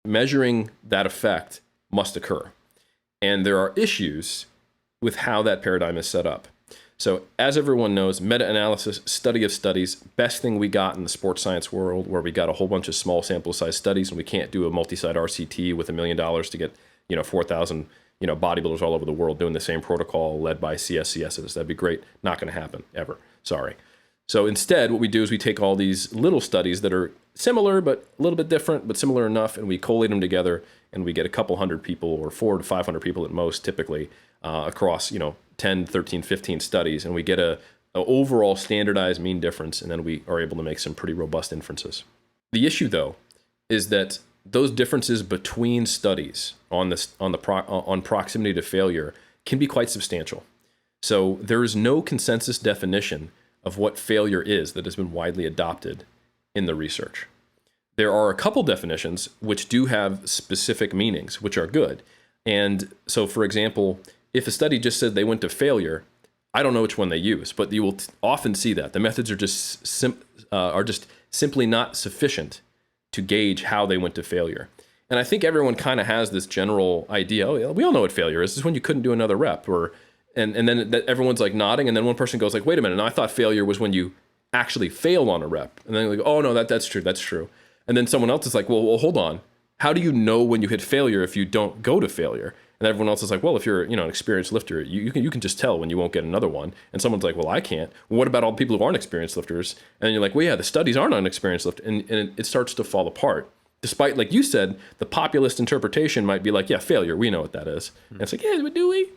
measuring that effect must occur. And there are issues with how that paradigm is set up. So as everyone knows, meta-analysis, study of studies, best thing we got in the sports science world, where we got a whole bunch of small sample size studies and we can't do a multi-site RCT with $1 million to get, 4,000, bodybuilders all over the world doing the same protocol led by CSCSs. That'd be great. Not going to happen ever. Sorry. So instead, what we do is we take all these little studies that are similar, but a little bit different, but similar enough, and we collate them together, and we get a couple hundred people, or 400 to 500 people at most, typically, across, 10, 13, 15 studies, and we get a overall standardized mean difference, and then we are able to make some pretty robust inferences. The issue, though, is that those differences between studies on proximity to failure can be quite substantial. So there is no consensus definition of what failure is that has been widely adopted in the research. There are a couple definitions which do have specific meanings, which are good. And so, for example, if a study just said they went to failure, I don't know which one they use, but you will often see that. The methods are just simply not sufficient to gauge how they went to failure. And I think everyone kind of has this general idea, oh, yeah, we all know what failure is. This is when you couldn't do another rep, and then everyone's like nodding, and then one person goes like, wait a minute, no, I thought failure was when you actually fail on a rep. And then they're like, oh no, that's true. And then someone else is like, well, hold on. How do you know when you hit failure if you don't go to failure? And everyone else is like, well, if you're an experienced lifter, you can just tell when you won't get another one. And someone's like, well, I can't. Well, what about all the people who aren't experienced lifters? And you're like, well, yeah, the studies aren't on experienced lifters, and it starts to fall apart. Despite, like you said, the populist interpretation might be like, yeah, failure, we know what that is. And it's like, yeah, but do we?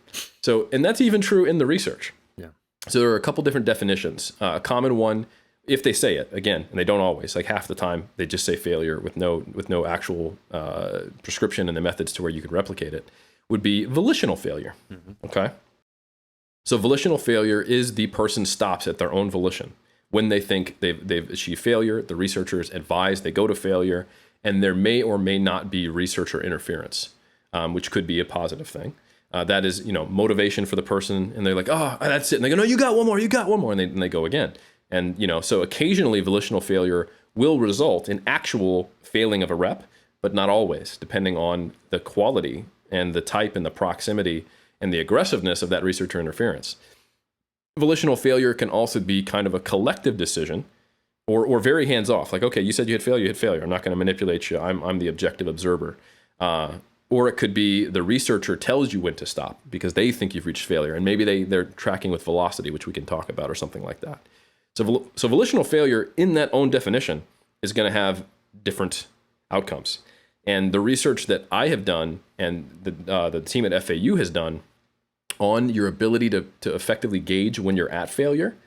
So, and that's even true in the research. Yeah. So there are a couple different definitions. A common one, if they say it, again, and they don't always, like half the time, they just say failure with no actual prescription and the methods to where you can replicate it, would be volitional failure. Mm-hmm. Okay? So volitional failure is the person stops at their own volition. When they think they've achieved failure, the researchers advise they go to failure, and there may or may not be researcher interference, which could be a positive thing. That is, motivation for the person, and they're like, oh, that's it. And they go, no, you got one more, and they go again. And, so occasionally volitional failure will result in actual failing of a rep, but not always, depending on the quality and the type and the proximity and the aggressiveness of that researcher interference. Volitional failure can also be kind of a collective decision, or very hands-off. Like, okay, you said you hit failure. I'm not going to manipulate you. I'm the objective observer. Or it could be the researcher tells you when to stop because they think you've reached failure, and maybe they're tracking with velocity, which we can talk about, or something like that. So volitional failure, in that own definition, is going to have different outcomes. And the research that I have done and the team at FAU has done on your ability to effectively gauge when you're at failure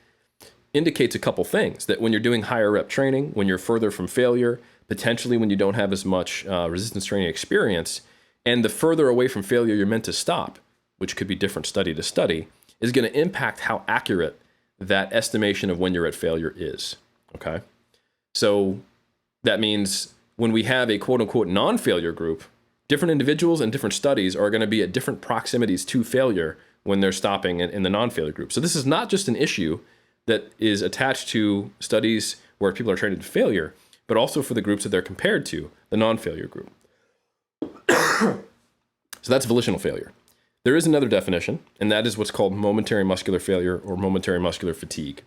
indicates a couple things. That when you're doing higher rep training, when you're further from failure, potentially when you don't have as much resistance training experience, and the further away from failure you're meant to stop, which could be different study to study, is going to impact how accurate that estimation of when you're at failure is. Okay? So that means when we have a quote-unquote non-failure group, different individuals and different studies are going to be at different proximities to failure when they're stopping in the non-failure group. So this is not just an issue that is attached to studies where people are trained to failure, but also for the groups that they're compared to, the non-failure group. So that's volitional failure. There is another definition, and that is what's called momentary muscular failure or momentary muscular fatigue.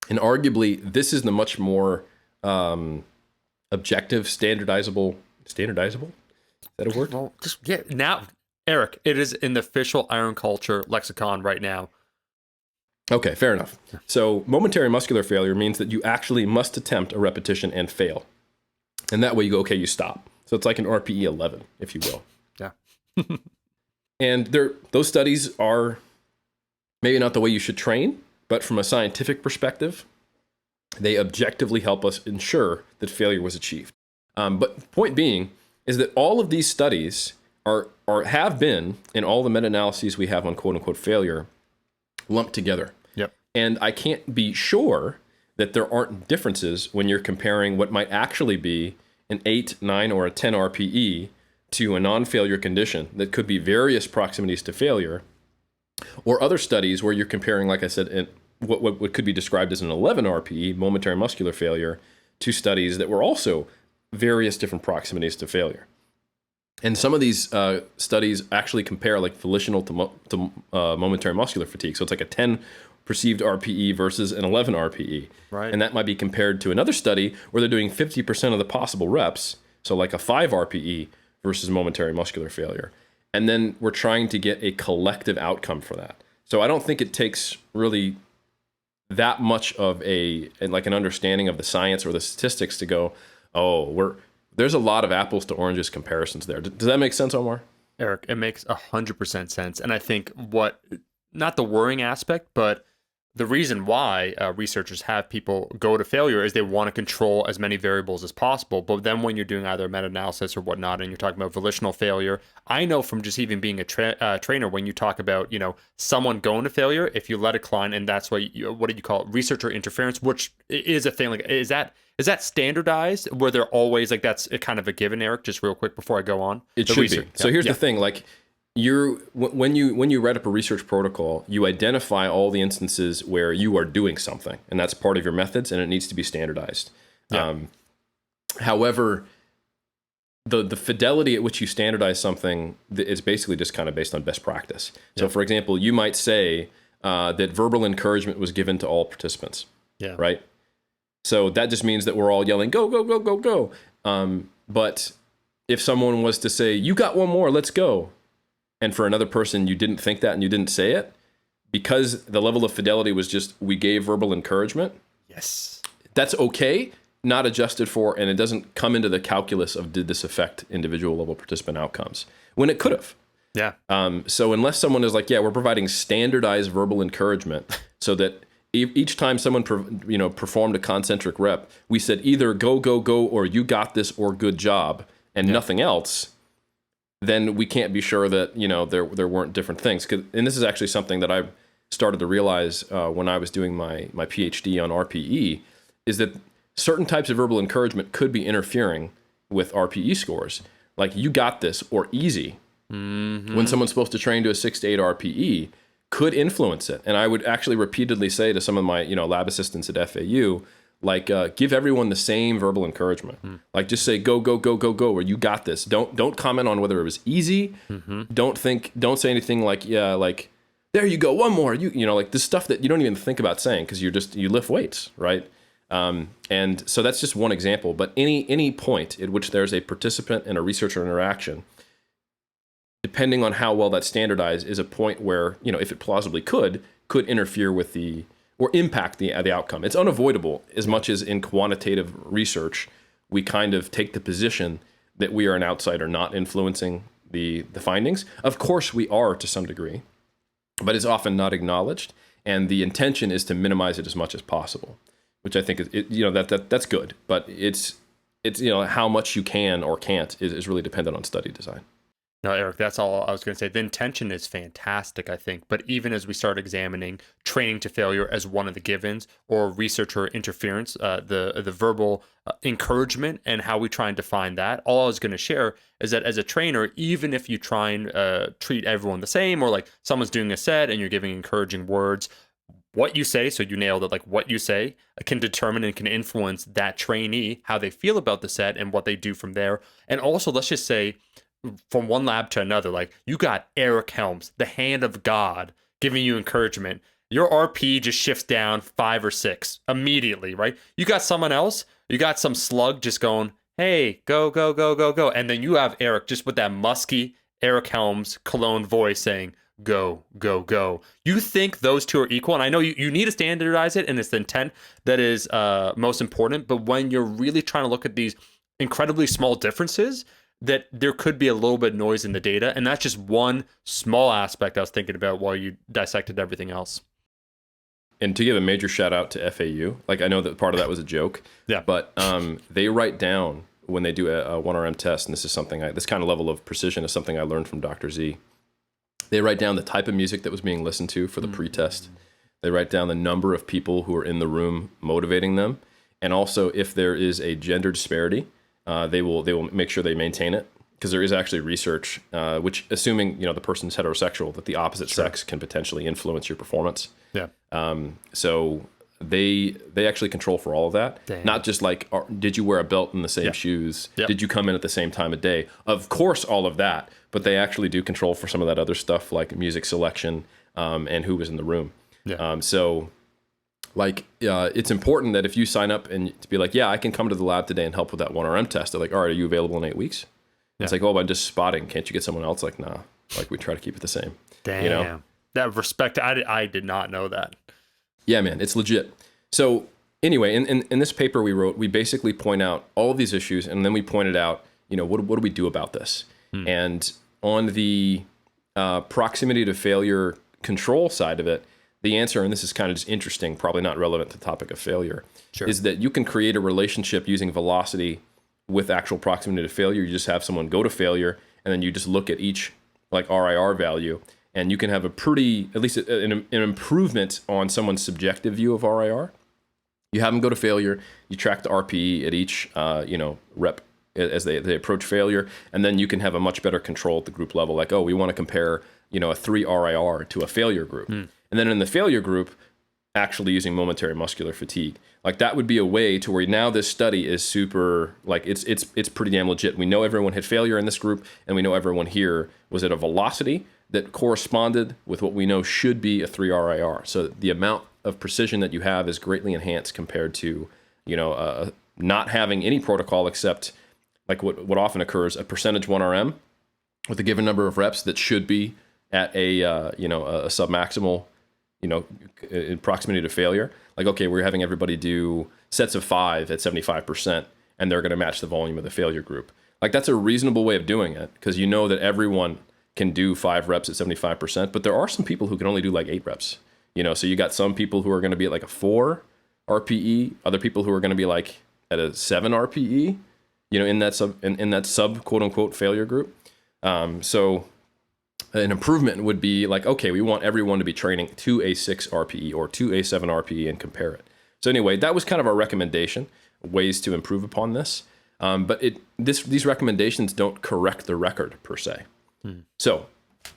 And arguably, this is the much more objective, standardizable. Standardizable? Is that a word? Well, now, Eric, it is in the official Iron Culture lexicon right now. Okay, fair enough. So momentary muscular failure means that you actually must attempt a repetition and fail. And that way you go, okay, you stop. So it's like an RPE 11, if you will. Yeah. And those studies are maybe not the way you should train, but from a scientific perspective, they objectively help us ensure that failure was achieved. But the point being is that all of these studies have been, in all the meta-analyses we have on quote-unquote failure, lumped together. Yep. And I can't be sure that there aren't differences when you're comparing what might actually be an 8, 9, or a 10 RPE to a non-failure condition that could be various proximities to failure, or other studies where you're comparing, like I said, what could be described as an 11 RPE, momentary muscular failure, to studies that were also various different proximities to failure. And some of these studies actually compare like volitional to momentary muscular fatigue. So it's like a 10 perceived RPE versus an 11 RPE. Right. And that might be compared to another study where they're doing 50% of the possible reps, so like a 5 RPE versus momentary muscular failure. And then we're trying to get a collective outcome for that. So I don't think it takes really that much of an understanding of the science or the statistics to go, there's a lot of apples to oranges comparisons there. Does that make sense, Omar? Eric, it makes 100% sense. And I think not the worrying aspect, but the reason why researchers have people go to failure is they want to control as many variables as possible. But then when you're doing either meta-analysis or whatnot, and you're talking about volitional failure, I know from just even being a trainer, when you talk about, someone going to failure, if you let it climb, and that's what do you call it? Researcher interference, which is a thing. Like, is that standardized where they're always like, that's a kind of a given, Eric, just real quick before I go on? It should be. So here's the thing, like, when you write up a research protocol, you identify all the instances where you are doing something, and that's part of your methods, and it needs to be standardized. Yeah. However, the fidelity at which you standardize something is basically just kind of based on best practice. So, for example, you might say that verbal encouragement was given to all participants. Yeah. Right. So that just means that we're all yelling, "Go, go, go, go, go!" But if someone was to say, "You got one more, let's go," and for another person, you didn't think that and you didn't say it, because the level of fidelity was just, we gave verbal encouragement. Yes. That's okay, not adjusted for, and it doesn't come into the calculus of did this affect individual level participant outcomes, when it could have. Yeah. So unless someone is like, we're providing standardized verbal encouragement so that each time someone performed a concentric rep, we said either go, go, go, or you got this, or good job, and nothing else, then we can't be sure that there weren't different things. And this is actually something that I started to realize when I was doing my PhD on RPE, is that certain types of verbal encouragement could be interfering with RPE scores. Like, you got this, or easy, when someone's supposed to train to a 6 to 8 RPE, could influence it. And I would actually repeatedly say to some of my lab assistants at FAU, like, give everyone the same verbal encouragement. Like, just say, go, go, go, go, go, or you got this. Don't comment on whether it was easy. Don't say anything like, there you go, one more. Like this stuff that you don't even think about saying, because you lift weights, right? And so that's just one example. But any point at which there's a participant and a researcher interaction, depending on how well that's standardized, is a point where, if it plausibly could interfere with or impact the outcome. It's unavoidable, as much as in quantitative research, we kind of take the position that we are an outsider not influencing the findings. Of course we are to some degree, but it's often not acknowledged. And the intention is to minimize it as much as possible, which I think that's good. But it's how much you can or can't is really dependent on study design. No, Eric, that's all I was going to say. The intention is fantastic, I think. But even as we start examining training to failure as one of the givens, or researcher interference, the verbal encouragement, and how we try and define that, all I was going to share is that as a trainer, even if you try and treat everyone the same, or like someone's doing a set and you're giving encouraging words, what you say, so you nailed it, like what you say can determine and can influence that trainee, how they feel about the set and what they do from there. And also, let's just say from one lab to another, like you got Eric Helms, the hand of God, giving you encouragement. Your RP just shifts down 5 or 6 immediately, right? You got someone else, you got some slug just going, hey, go, go, go, go, go. And then you have Eric just with that musky Eric Helms cologne voice saying, go, go, go. You think those two are equal? And I know you need to standardize it, and it's the intent that is most important. But when you're really trying to look at these incredibly small differences, that there could be a little bit of noise in the data. And that's just one small aspect I was thinking about while you dissected everything else. And to give a major shout out to FAU, like I know that part of that was a joke, yeah, but they write down when they do a 1RM test, and this is something, this kind of level of precision is something I learned from Dr. Z. They write down the type of music that was being listened to for the pre-test. They write down the number of people who are in the room motivating them, and also if there is a gender disparity, they will make sure they maintain it, because there is actually research which, assuming the person's heterosexual, that the opposite sex can potentially influence your performance. Yeah. So they actually control for all of that. Damn. Not just like, did you wear a belt in the same shoes? Yep. Did you come in at the same time of day? Of course, all of that, but they actually do control for some of that other stuff like music selection and who was in the room. Yeah. So like, it's important that if you sign up and to be like, yeah, I can come to the lab today and help with that 1RM test. They're like, all right, are you available in 8 weeks? It's like, oh, I'm just spotting. Can't you get someone else? Like, nah, like we try to keep it the same. Damn. That respect, I did not know that. Yeah, man, it's legit. So anyway, in this paper we wrote, we basically point out all of these issues, and then we pointed out, what do we do about this? And on the proximity to failure control side of it, the answer, and this is kind of just interesting, probably not relevant to the topic of failure, is that you can create a relationship using velocity with actual proximity to failure. You just have someone go to failure, and then you just look at each like RIR value, and you can have a pretty, at least an improvement on someone's subjective view of RIR. You have them go to failure, you track the RPE at each rep as they approach failure, and then you can have a much better control at the group level. Like, oh, we want to compare a 3 RIR to a failure group. And then in the failure group, actually using momentary muscular fatigue. Like that would be a way to where now this study is super, like it's pretty damn legit. We know everyone had failure in this group, and we know everyone here was at a velocity that corresponded with what we know should be a 3 RIR. So the amount of precision that you have is greatly enhanced compared to, not having any protocol except like what often occurs, a percentage 1RM with a given number of reps that should be at a submaximal, in proximity to failure. Like, okay, we're having everybody do sets of 5 at 75%, and they're going to match the volume of the failure group. Like that's a reasonable way of doing it, because you know that everyone can do 5 reps at 75%, but there are some people who can only do like 8 reps. So you got some people who are going to be at like a 4 RPE, other people who are going to be like at a 7 RPE, in that sub quote unquote failure group. So an improvement would be like, okay, we want everyone to be training to a 6 RPE or to a 7 RPE and compare it. So anyway, that was kind of our recommendation, ways to improve upon this. But these recommendations don't correct the record per se. So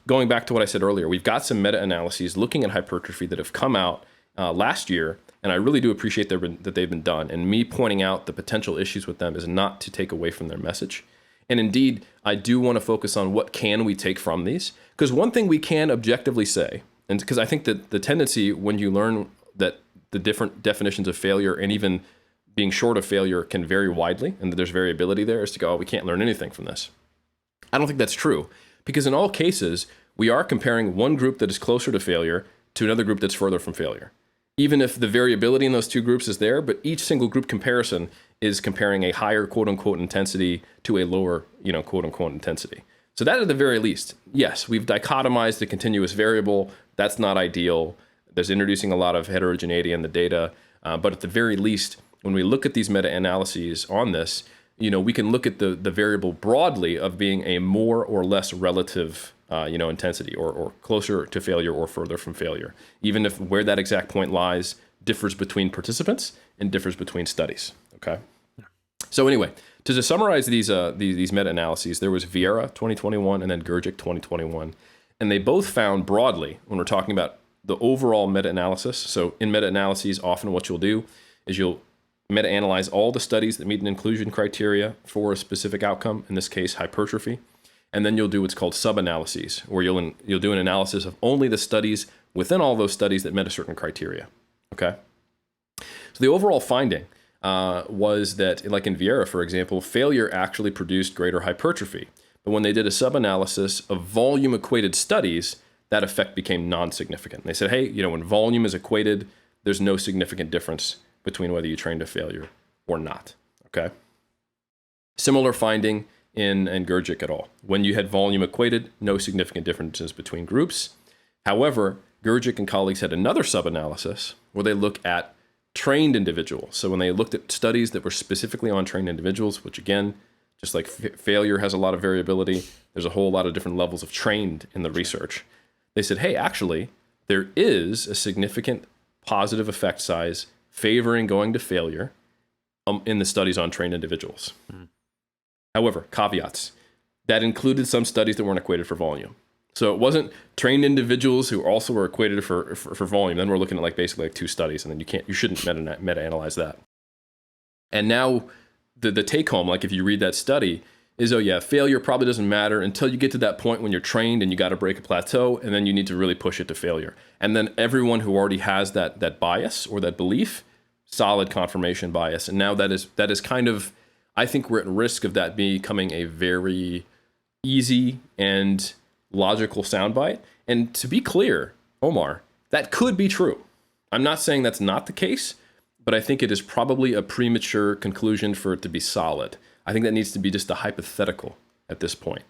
going back to what I said earlier, we've got some meta-analyses looking at hypertrophy that have come out last year, and I really do appreciate that they've been done. And me pointing out the potential issues with them is not to take away from their message. And indeed, I do want to focus on what can we take from these. Because one thing we can objectively say, and because I think that the tendency when you learn that the different definitions of failure and even being short of failure can vary widely, and that there's variability there, is to go, oh, we can't learn anything from this. I don't think that's true. Because in all cases, we are comparing one group that is closer to failure to another group that's further from failure. Even if the variability in those two groups is there, but each single group comparison is comparing a higher quote-unquote intensity to a lower, quote-unquote intensity. So that at the very least, yes, we've dichotomized the continuous variable. That's not ideal. There's introducing a lot of heterogeneity in the data. But at the very least, when we look at these meta-analyses on this, we can look at the variable broadly of being a more or less relative, intensity or closer to failure or further from failure, even if where that exact point lies differs between participants and differs between studies. Okay. So anyway, to just summarize these meta-analyses, there was Vieira 2021 and then Gurgic 2021, and they both found broadly, when we're talking about the overall meta-analysis. So in meta-analyses, often what you'll do is you'll meta-analyze all the studies that meet an inclusion criteria for a specific outcome, in this case, hypertrophy. And then you'll do what's called sub-analyses, where you'll do an analysis of only the studies within all those studies that met a certain criteria. Okay? So the overall finding was that, like in Vieira, for example, failure actually produced greater hypertrophy. But when they did a sub-analysis of volume-equated studies, that effect became non-significant. They said, hey, when volume is equated, there's no significant difference between whether you trained to failure or not. Okay? Similar finding in Gurgic et al. When you had volume equated, no significant differences between groups. However, Gurgic and colleagues had another sub-analysis where they look at trained individuals. So when they looked at studies that were specifically on trained individuals, which again, just like failure has a lot of variability, there's a whole lot of different levels of trained in the research. They said, hey, actually, there is a significant positive effect size favoring going to failure in the studies on trained individuals. However, caveats. That included some studies that weren't equated for volume. So it wasn't trained individuals who also were equated for volume. Then we're looking at basically 2 studies, and then you shouldn't meta-analyze that. And now the take home, if you read that study, is, oh yeah, failure probably doesn't matter until you get to that point when you're trained and you got to break a plateau, and then you need to really push it to failure. And then everyone who already has that bias or that belief, solid confirmation bias. And now that is kind of, I think we're at risk of that becoming a very easy and logical soundbite. And to be clear, Omar, that could be true. I'm not saying that's not the case, but I think it is probably a premature conclusion for it to be solid. I think that needs to be just a hypothetical at this point.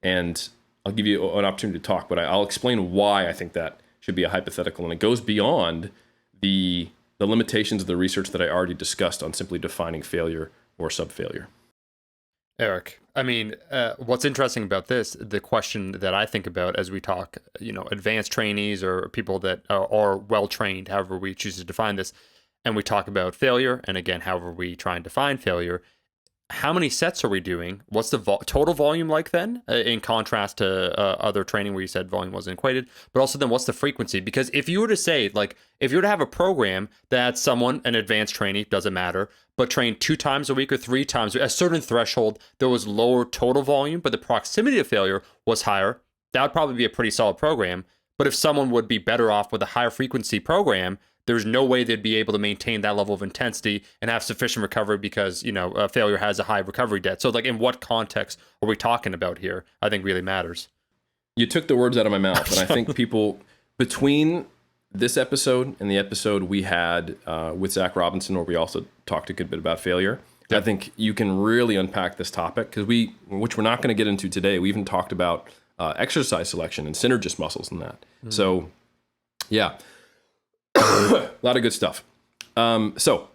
And I'll give you an opportunity to talk, but I'll explain why I think that should be a hypothetical. And it goes beyond the limitations of the research that I already discussed on simply defining failure or sub-failure. Eric, I mean, what's interesting about this, the question that I think about as we talk, advanced trainees or people that are well-trained, however we choose to define this, and we talk about failure, and again, however we try and define failure, how many sets are we doing? What's the total volume like then, in contrast to other training where you said volume wasn't equated? But also then what's the frequency? Because if you were to say, if you were to have a program that someone, an advanced trainee, doesn't matter, but trained 2 times a week or 3 times, a certain threshold, there was lower total volume, but the proximity to failure was higher, that would probably be a pretty solid program. But if someone would be better off with a higher frequency program, there's no way they'd be able to maintain that level of intensity and have sufficient recovery because, failure has a high recovery debt. So in what context are we talking about here? I think really matters. You took the words out of my mouth. And I think people, between this episode and the episode we had with Zach Robinson, where we also talked a good bit about failure, I think you can really unpack this topic because which we're not going to get into today. We even talked about exercise selection and synergist muscles and that. So yeah. A lot of good stuff. So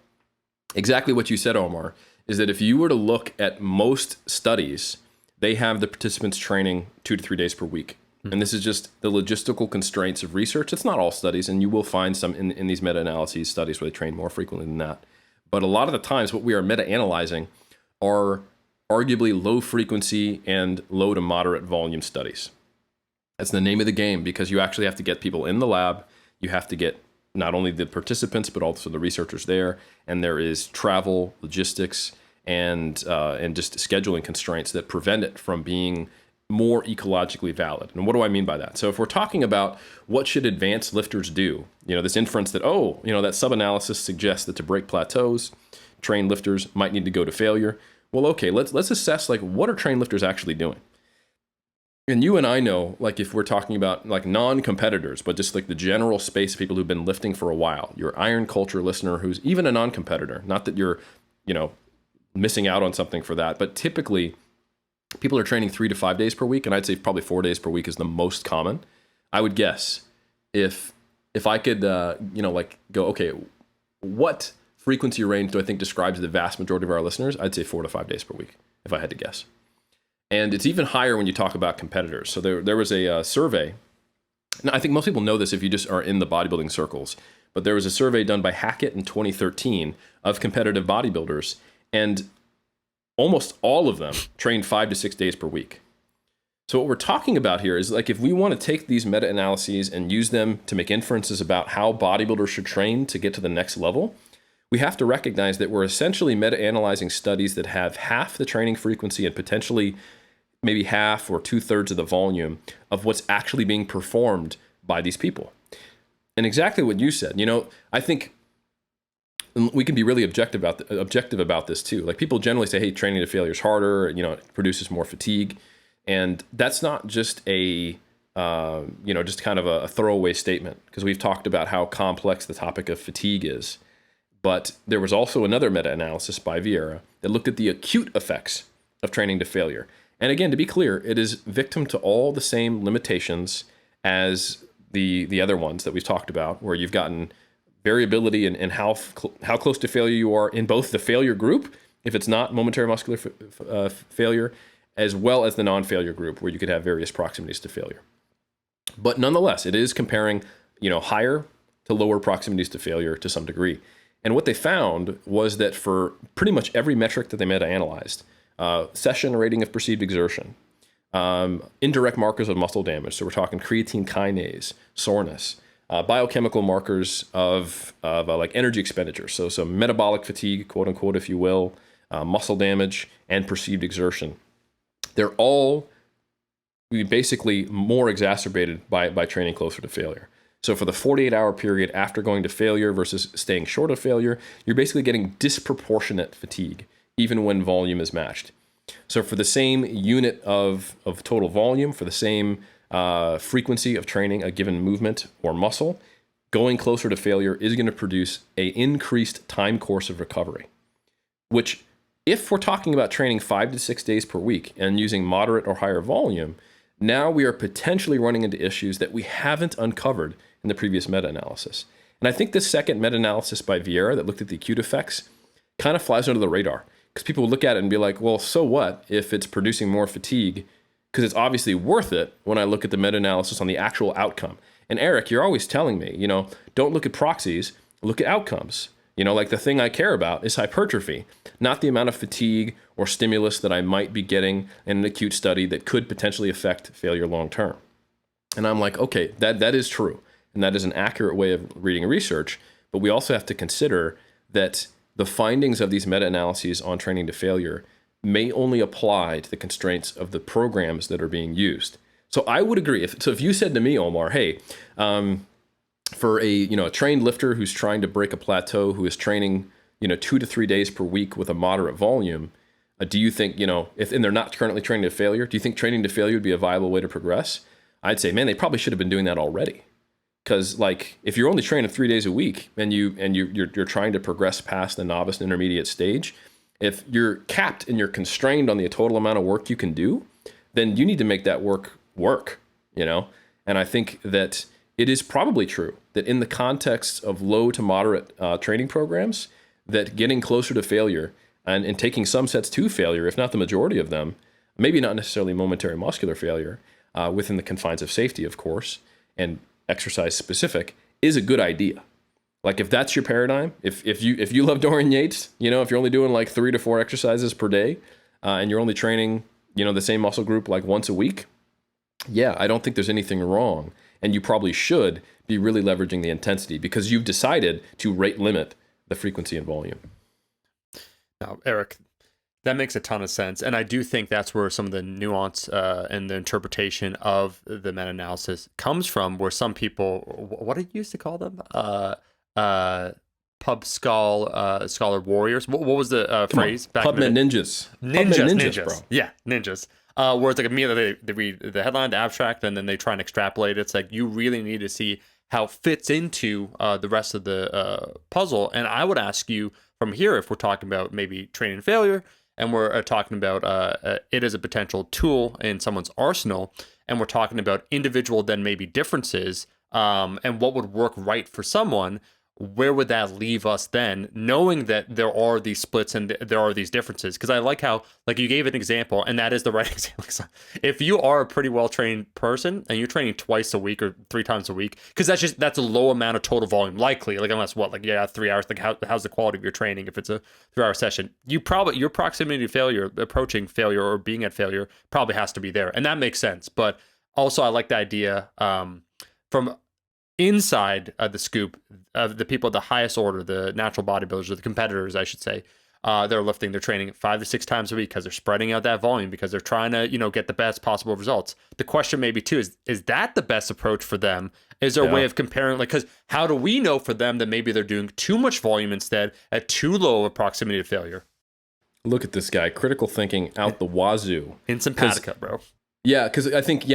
exactly what you said, Omar, is that if you were to look at most studies, they have the participants training 2 to 3 days per week. And this is just the logistical constraints of research. It's not all studies, and you will find some in these meta-analyses studies where they train more frequently than that. But a lot of the times what we are meta-analyzing are arguably low frequency and low to moderate volume studies. That's the name of the game because you actually have to get people in the lab. You have to get not only the participants, but also the researchers there. And there is travel, logistics, and just scheduling constraints that prevent it from being more ecologically valid. And what do I mean by that? So if we're talking about what should advanced lifters do, this inference that, that sub-analysis suggests that to break plateaus, trained lifters might need to go to failure. Well, okay, let's assess what are trained lifters actually doing? And you and I know, if we're talking about non-competitors, but just the general space of people who've been lifting for a while, your Iron Culture listener who's even a non-competitor, not that you're, missing out on something for that, but typically people are training 3 to 5 days per week, and I'd say probably 4 days per week is the most common. I would guess if I could, go, okay, what frequency range do I think describes the vast majority of our listeners? I'd say 4 to 5 days per week, if I had to guess. And it's even higher when you talk about competitors. So there was a survey. Now, I think most people know this if you just are in the bodybuilding circles. But there was a survey done by Hackett in 2013 of competitive bodybuilders. And almost all of them trained 5 to 6 days per week. So what we're talking about here is like if we want to take these meta-analyses and use them to make inferences about how bodybuilders should train to get to the next level, we have to recognize that we're essentially meta-analyzing studies that have half the training frequency and potentially maybe half or 2/3 of the volume of what's actually being performed by these people. And exactly what you said, I think we can be really objective about this too. Like people generally say, hey, training to failure is harder, it produces more fatigue. And that's not just just kind of a throwaway statement, because we've talked about how complex the topic of fatigue is. But there was also another meta-analysis by Vieira that looked at the acute effects of training to failure. And again, to be clear, it is victim to all the same limitations as the other ones that we've talked about, where you've gotten variability in how close to failure you are in both the failure group, if it's not momentary muscular failure, as well as the non-failure group, where you could have various proximities to failure. But nonetheless, it is comparing, higher to lower proximities to failure to some degree. And what they found was that for pretty much every metric that they meta-analyzed, session rating of perceived exertion, indirect markers of muscle damage, so we're talking creatine kinase, soreness, biochemical markers of like energy expenditure, so some metabolic fatigue, quote unquote, if you will, muscle damage, and perceived exertion. They're all basically more exacerbated by training closer to failure. So for the 48-hour period after going to failure versus staying short of failure, you're basically getting disproportionate fatigue, even when volume is matched. So for the same unit of total volume, for the same frequency of training a given movement or muscle, going closer to failure is going to produce an increased time course of recovery, which, if we're talking about training 5 to 6 days per week and using moderate or higher volume, now we are potentially running into issues that we haven't uncovered in the previous meta-analysis. And I think this second meta-analysis by Vieira that looked at the acute effects kind of flies under the radar, because people will look at it and be like, well, so what if it's producing more fatigue? Because it's obviously worth it when I look at the meta-analysis on the actual outcome. And Eric, you're always telling me, don't look at proxies, look at outcomes. Like the thing I care about is hypertrophy, not the amount of fatigue or stimulus that I might be getting in an acute study that could potentially affect failure long term. And I'm like, okay, that is true. And that is an accurate way of reading research. But we also have to consider that the findings of these meta-analyses on training to failure may only apply to the constraints of the programs that are being used. So I would agree. If you said to me, Omar, hey, for a trained lifter who's trying to break a plateau, who is training 2 to 3 days per week with a moderate volume, do you think if they're not currently training to failure, do you think training to failure would be a viable way to progress? I'd say, man, they probably should have been doing that already. Because like if you're only training 3 days a week and you're trying to progress past the novice and intermediate stage, if you're capped and you're constrained on the total amount of work you can do, then you need to make that work. And I think that it is probably true that in the context of low to moderate training programs, that getting closer to failure and taking some sets to failure, if not the majority of them, maybe not necessarily momentary muscular failure, within the confines of safety, of course, and exercise specific, is a good idea. Like if that's your paradigm, if you love Dorian Yates, if you're only doing like 3 to 4 exercises per day, and you're only training, the same muscle group like once a week, yeah, I don't think there's anything wrong. And you probably should be really leveraging the intensity because you've decided to rate limit the frequency and volume. Now, Eric, that makes a ton of sense. And I do think that's where some of the nuance and the interpretation of the meta-analysis comes from, where some people, what did you used to call them? Scholar warriors. What was the phrase? PubMed ninjas. Ninjas, bro. Yeah, ninjas. Where it's like immediately they read the headline, the abstract, and then they try and extrapolate. It's like you really need to see how it fits into the rest of the puzzle. And I would ask you from here, if we're talking about maybe training failure, and we're talking about it as a potential tool in someone's arsenal, and we're talking about individual then maybe differences, and what would work right for someone. where would that leave us then, knowing that there are these splits and there are these differences? Because I like how, like, you gave an example, and that is the right example. If you are a pretty well trained person and you're training twice a week or 3 times a week, because that's a low amount of total volume, likely, like, unless what, like, yeah, 3 hours, like, how's the quality of your training if it's a 3 hour session? Your proximity to failure, approaching failure or being at failure, probably has to be there, and that makes sense. But also, I like the idea from inside the scoop of the people at the highest order, the natural bodybuilders, or the competitors, I should say, they're lifting, they're training 5 to 6 times a week because they're spreading out that volume, because they're trying to, get the best possible results. The question maybe too is that the best approach for them? Is there a way of comparing, like, because how do we know for them that maybe they're doing too much volume instead at too low of a proximity to failure? Look at this guy, critical thinking out the wazoo. In simpatico, bro. Yeah, because I think,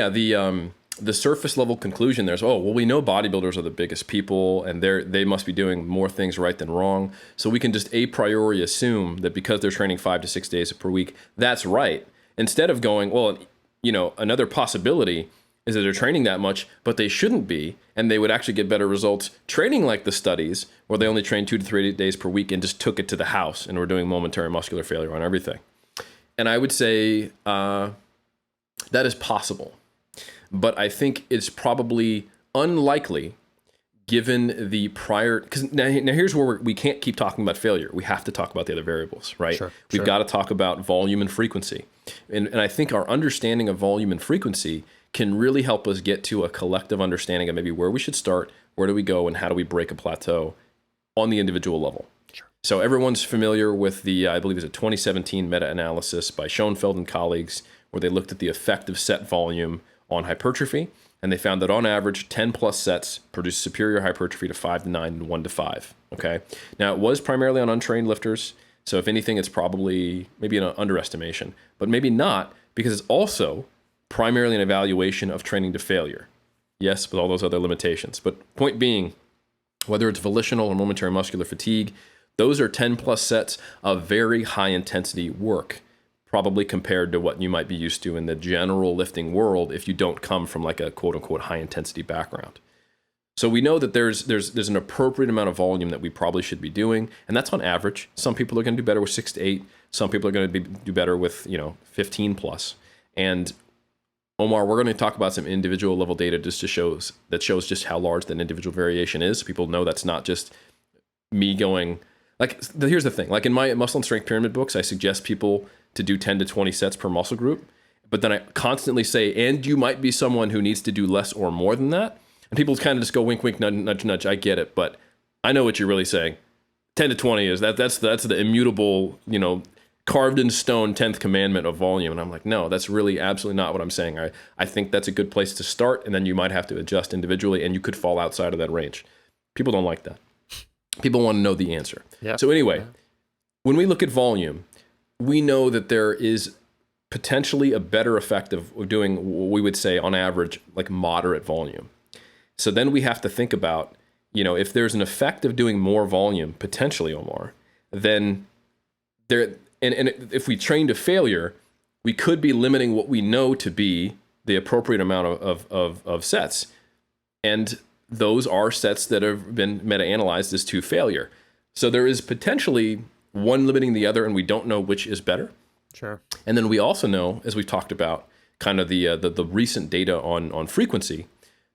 the surface level conclusion there's, we know bodybuilders are the biggest people and they must be doing more things right than wrong. So we can just a priori assume that because they're training 5 to 6 days per week, that's right. Instead of going, another possibility is that they're training that much, but they shouldn't be, and they would actually get better results training like the studies where they only trained 2 to 3 days per week and just took it to the house and were doing momentary muscular failure on everything. And I would say that is possible. But I think it's probably unlikely given the prior, because now here's where we can't keep talking about failure. We have to talk about the other variables, right? We've got to talk about volume and frequency. And I think our understanding of volume and frequency can really help us get to a collective understanding of maybe where we should start, where do we go, and how do we break a plateau on the individual level. So everyone's familiar with the, I believe it's a 2017 meta-analysis by Schoenfeld and colleagues, where they looked at the effect of set volume on hypertrophy, and they found that on average 10 plus sets produce superior hypertrophy to 5 to 9 and 1 to 5. Okay, now it was primarily on untrained lifters, so if anything it's probably maybe an underestimation, but maybe not, because it's also primarily an evaluation of training to failure, yes, with all those other limitations. But point being, whether it's volitional or momentary muscular fatigue, those are 10 plus sets of very high intensity work, probably compared to what you might be used to in the general lifting world if you don't come from like a quote unquote high intensity background. So we know that there's an appropriate amount of volume that we probably should be doing, and that's on average. Some people are going to do better with 6 to 8. Some people are going to do better with 15 plus. And Omar, we're going to talk about some individual level data just shows just how large that individual variation is. So people know that's not just me going, like, here's the thing, like in my muscle and strength pyramid books, I suggest people to do 10 to 20 sets per muscle group. But then I constantly say, and you might be someone who needs to do less or more than that. And people kind of just go wink, wink, nudge, nudge, nudge. I get it, but I know what you're really saying. 10 to 20 is that's the immutable, carved in stone 10th commandment of volume. And I'm like, no, that's really absolutely not what I'm saying. I think that's a good place to start, and then you might have to adjust individually, and you could fall outside of that range. People don't like that. People want to know the answer. Yeah. So anyway, when we look at volume, we know that there is potentially a better effect of doing what we would say on average, like moderate volume. So then we have to think about, if there's an effect of doing more volume, potentially, Omar, then and if we train to failure, we could be limiting what we know to be the appropriate amount of sets. And those are sets that have been meta-analyzed as to failure. So there is potentially one limiting the other, and we don't know which is better. Sure. And then we also know, as we've talked about, kind of the recent data on frequency,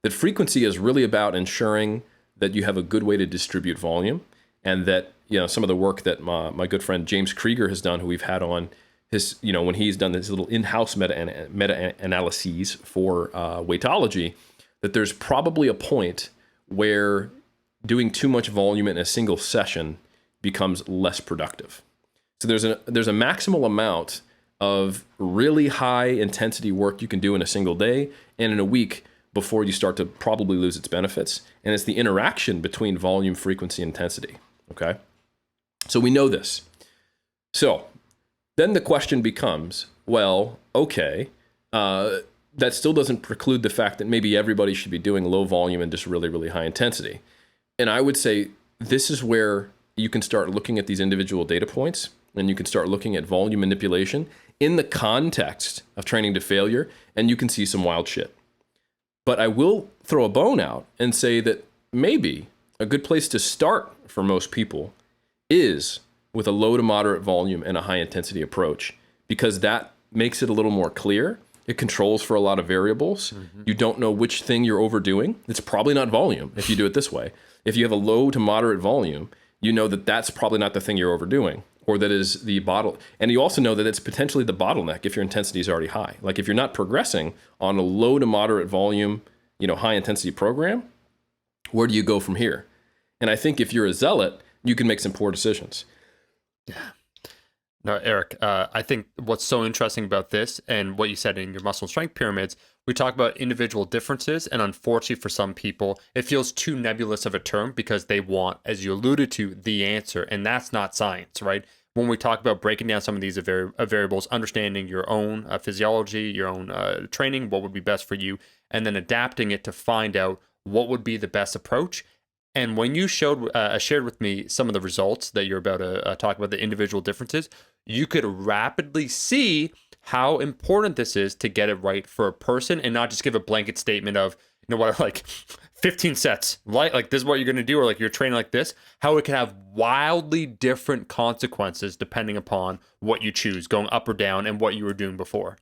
that frequency is really about ensuring that you have a good way to distribute volume, and that some of the work that my good friend James Krieger has done, who we've had on his, when he's done this little in-house meta-analyses for weightology, that there's probably a point where doing too much volume in a single session becomes less productive. So there's a maximal amount of really high intensity work you can do in a single day and in a week before you start to probably lose its benefits. And it's the interaction between volume, frequency, and intensity. Okay? So we know this. So then the question becomes, well, okay, that still doesn't preclude the fact that maybe everybody should be doing low volume and just really, really high intensity. And I would say this is where you can start looking at these individual data points, and you can start looking at volume manipulation in the context of training to failure, and you can see some wild shit. But I will throw a bone out and say that maybe a good place to start for most people is with a low to moderate volume and a high intensity approach, because that makes it a little more clear. It controls for a lot of variables. You don't know which thing you're overdoing. It's probably not volume if you do it this way. If you have a low to moderate volume, you know that that's probably not the thing you're overdoing, or that is the bottle. And you also know that it's potentially the bottleneck if your intensity is already high. Like if you're not progressing on a low to moderate volume, high intensity program, where do you go from here? And I think if you're a zealot, you can make some poor decisions. Yeah. No, Eric, I think what's so interesting about this and what you said in your muscle and strength pyramids, we talk about individual differences. And unfortunately, for some people, it feels too nebulous of a term because they want, as you alluded to, the answer. And that's not science, right? When we talk about breaking down some of these variables, understanding your own physiology, your own training, what would be best for you, and then adapting it to find out what would be the best approach. And when you shared with me some of the results that you're about to talk about, the individual differences, you could rapidly see how important this is to get it right for a person and not just give a blanket statement of, like 15 sets, like this is what you're going to do, or like you're training like this, how it can have wildly different consequences depending upon what you choose, going up or down, and what you were doing before.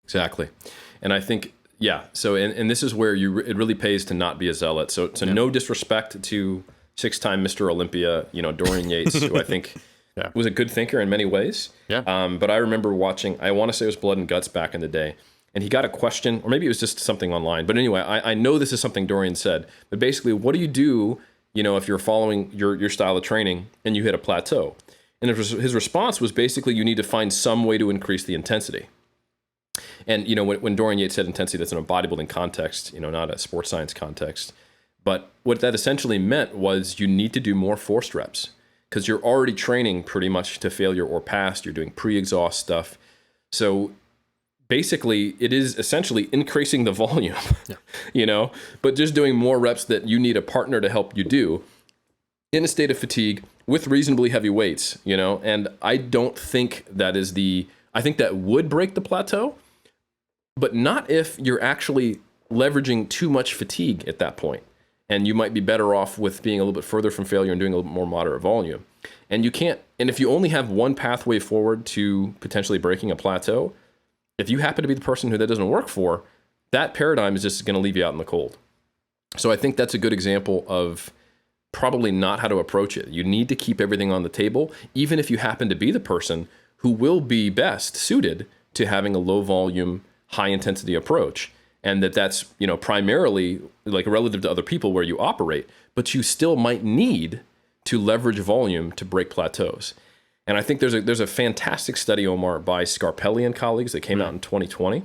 Exactly. And I think, yeah. So, and this is where it really pays to not be a zealot. So no disrespect to 6-time Mr. Olympia, Dorian Yates, who I think was a good thinker in many ways. Yeah. But I remember watching, I want to say it was Blood and Guts back in the day. And he got a question, or maybe it was just something online. But anyway, I know this is something Dorian said. But basically, what do you do, if you're following your style of training and you hit a plateau? And his response was basically, you need to find some way to increase the intensity. And, when Dorian Yates said intensity, that's in a bodybuilding context, not a sports science context. But what that essentially meant was you need to do more forced reps because you're already training pretty much to failure or past. You're doing pre-exhaust stuff. So basically, it is essentially increasing the volume, but just doing more reps that you need a partner to help you do in a state of fatigue with reasonably heavy weights, And I don't think that is I think that would break the plateau, but not if you're actually leveraging too much fatigue at that point. And you might be better off with being a little bit further from failure and doing a little bit more moderate volume. And if you only have one pathway forward to potentially breaking a plateau, if you happen to be the person who that doesn't work for, that paradigm is just going to leave you out in the cold. So I think that's a good example of probably not how to approach it. You need to keep everything on the table, even if you happen to be the person who will be best suited to having a low volume, high intensity approach. And that's, primarily like relative to other people where you operate, but you still might need to leverage volume to break plateaus. And I think there's a fantastic study, Omar, by Scarpelli and colleagues that came out in 2020.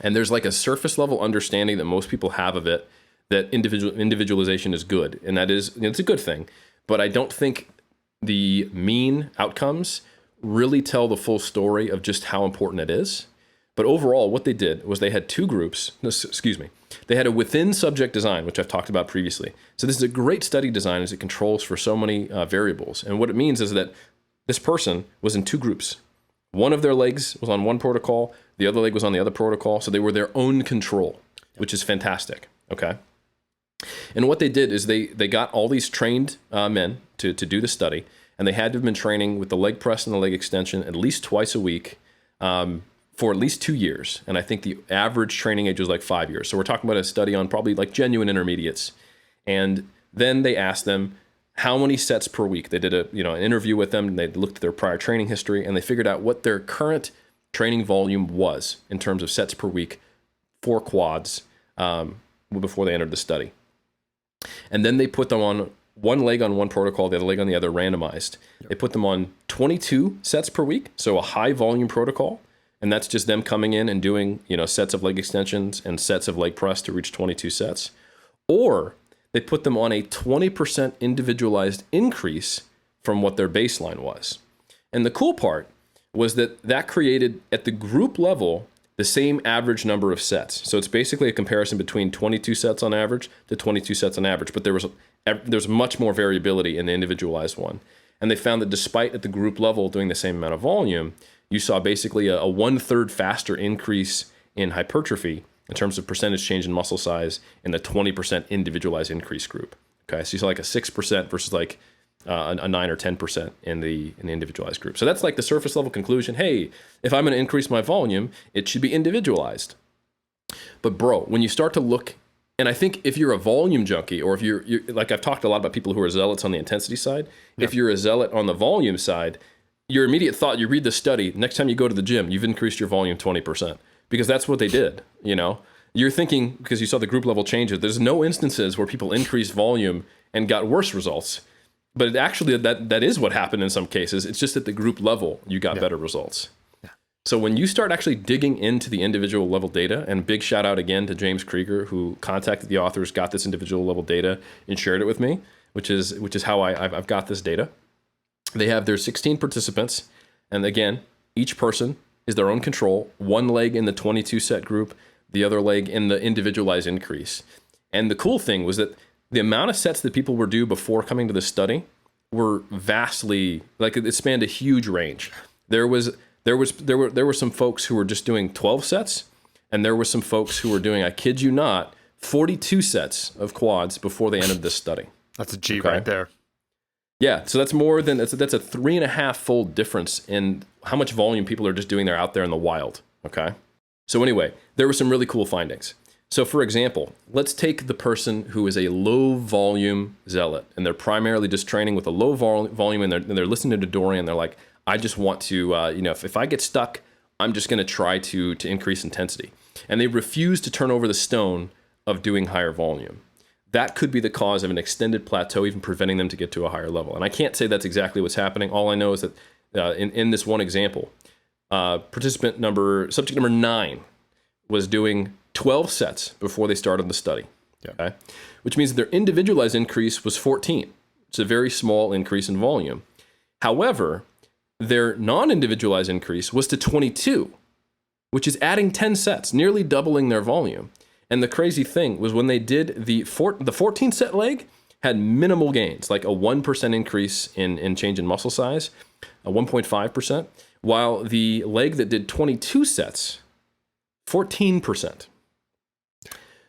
And there's like a surface level understanding that most people have of it, that individualization is good. And that is, it's a good thing. But I don't think the mean outcomes really tell the full story of just how important it is. But overall, what they did was they had two groups. They had a within subject design, which I've talked about previously. So this is a great study design as it controls for so many variables. And what it means is that this person was in two groups. One of their legs was on one protocol. The other leg was on the other protocol. So they were their own control, which is fantastic. Okay. And what they did is they got all these trained men to do the study. And they had to have been training with the leg press and the leg extension at least twice a week for at least 2 years. And I think the average training age was like 5 years. So we're talking about a study on probably like genuine intermediates. And then they asked them how many sets per week. They did an interview with them, and they looked at their prior training history, and they figured out what their current training volume was in terms of sets per week for quads before they entered the study. And then they put them on one leg on one protocol, the other leg on the other, randomized. Yep. They put them on 22 sets per week, so a high volume protocol. And that's just them coming in and doing, sets of leg extensions and sets of leg press to reach 22 sets. Or they put them on a 20% individualized increase from what their baseline was. And the cool part was that created at the group level the same average number of sets. So it's basically a comparison between 22 sets on average to 22 sets on average, but there's much more variability in the individualized one. And they found that despite at the group level doing the same amount of volume, you saw basically a 1/3 faster increase in hypertrophy in terms of percentage change in muscle size in the 20% individualized increase group. Okay, so you saw like a 6% versus like a 9 or 10% in the individualized group. So that's like the surface level conclusion. Hey, if I'm going to increase my volume, it should be individualized. But bro, when you start to look, and I think if you're a volume junkie, or if you're like, I've talked a lot about people who are zealots on the intensity side. Yep. If you're a zealot on the volume side, your immediate thought, you read the study, next time you go to the gym, you've increased your volume 20%, because that's what they did, you know? You're thinking, because you saw the group level changes, there's no instances where people increased volume and got worse results. But it actually, that is what happened in some cases. It's just at the group level, you got better results. Yeah. So when you start actually digging into the individual level data, and big shout out again to James Krieger, who contacted the authors, got this individual level data, and shared it with me, which is how I've got this data. They have their 16 participants, and again, each person is their own control, one leg in the 22 set group, the other leg in the individualized increase. And the cool thing was that the amount of sets that people were due before coming to the study were vastly, like, it spanned a huge range. There were some folks who were just doing 12 sets, and there were some folks who were doing, I kid you not, 42 sets of quads before they entered this study. That's a G right there. Yeah, so that's a 3.5-fold difference in how much volume people are just doing there out there in the wild, okay? So anyway, there were some really cool findings. So for example, let's take the person who is a low volume zealot, and they're primarily just training with a low volume, and they're listening to Dorian. They're like, I just want to, if I get stuck, I'm just going to try to increase intensity. And they refuse to turn over the stone of doing higher volume. That could be the cause of an extended plateau, even preventing them to get to a higher level. And I can't say that's exactly what's happening. All I know is that in this one example, subject number 9 was doing 12 sets before they started the study. Yeah. Okay? Which means that their individualized increase was 14. It's a very small increase in volume. However, their non-individualized increase was to 22, which is adding 10 sets, nearly doubling their volume. And the crazy thing was when they did the 14 set leg had minimal gains, like a 1% increase in change in muscle size, a 1.5%, while the leg that did 22 sets, 14%.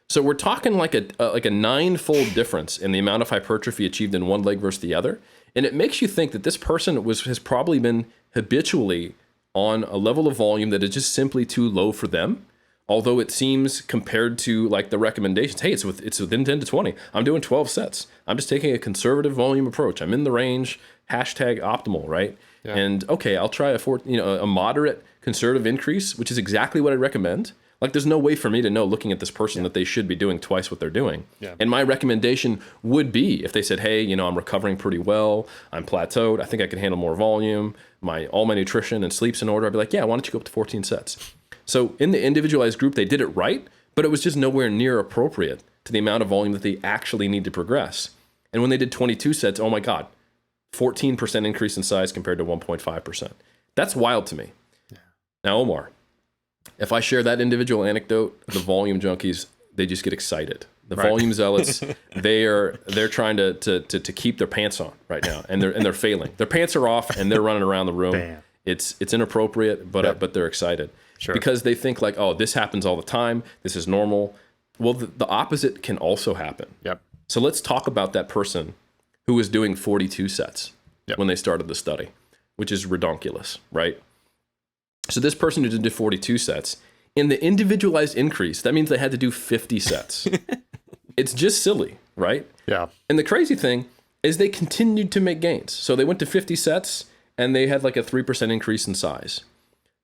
So we're talking like a 9-fold difference in the amount of hypertrophy achieved in one leg versus the other. And it makes you think that this person has probably been habitually on a level of volume that is just simply too low for them. Although it seems, compared to like the recommendations, hey, it's within 10 to 20. I'm doing 12 sets. I'm just taking a conservative volume approach. I'm in the range, #optimal, right? Yeah. And okay, I'll try a moderate conservative increase, which is exactly what I recommend. Like, there's no way for me to know, looking at this person, that they should be doing twice what they're doing. Yeah. And my recommendation would be, if they said, hey, I'm recovering pretty well, I'm plateaued, I think I can handle more volume, all my nutrition and sleep's in order, I'd be like, yeah, why don't you go up to 14 sets? So in the individualized group, they did it right, but it was just nowhere near appropriate to the amount of volume that they actually need to progress. And when they did 22 sets, oh my God, 14% increase in size compared to 1.5%. That's wild to me. Yeah. Now, Omar, if I share that individual anecdote, the volume junkies, they just get excited. The volume zealots, they're trying to keep their pants on right now, and they're failing. Their pants are off, and they're running around the room. Damn. It's inappropriate, but they're excited. Sure. Because they think like, oh, this happens all the time. This is normal. Well, the opposite can also happen. Yep. So let's talk about that person who was doing 42 sets when they started the study, which is redonkulous, right? So this person who did 42 sets, in the individualized increase, that means they had to do 50 sets. It's just silly, right? Yeah. And the crazy thing is they continued to make gains. So they went to 50 sets, and they had like a 3% increase in size.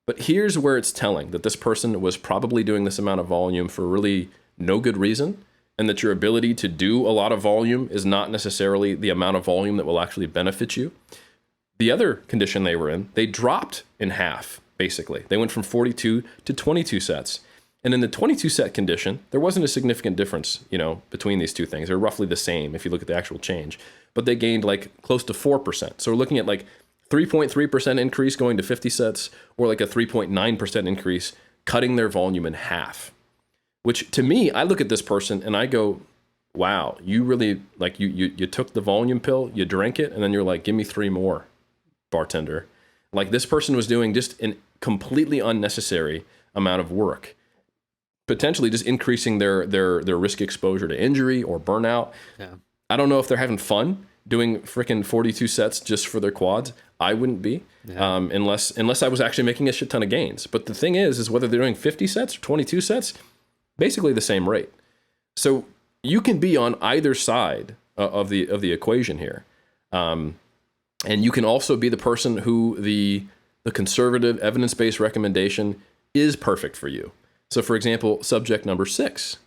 But here's where it's telling that this person was probably doing this amount of volume for really no good reason, and that your ability to do a lot of volume is not necessarily the amount of volume that will actually benefit you. The other condition they were in, they dropped in half, basically. They went from 42 to 22 sets. And in the 22 set condition, there wasn't a significant difference, between these two things. They're roughly the same if you look at the actual change. But they gained like close to 4%. So we're looking at like 3.3% increase going to 50 sets, or like a 3.9% increase, cutting their volume in half. Which, to me, I look at this person and I go, wow, you really, like, you took the volume pill, you drank it, and then you're like, give me 3 more, bartender. Like, this person was doing just an completely unnecessary amount of work, potentially just increasing their risk exposure to injury or burnout. Yeah. I don't know if they're having fun doing freaking 42 sets just for their quads. I wouldn't be, unless I was actually making a shit ton of gains. But the thing is whether they're doing 50 sets or 22 sets, basically the same rate. So you can be on either side of the equation here. And you can also be the person who the conservative evidence-based recommendation is perfect for you. So for example, subject number 6,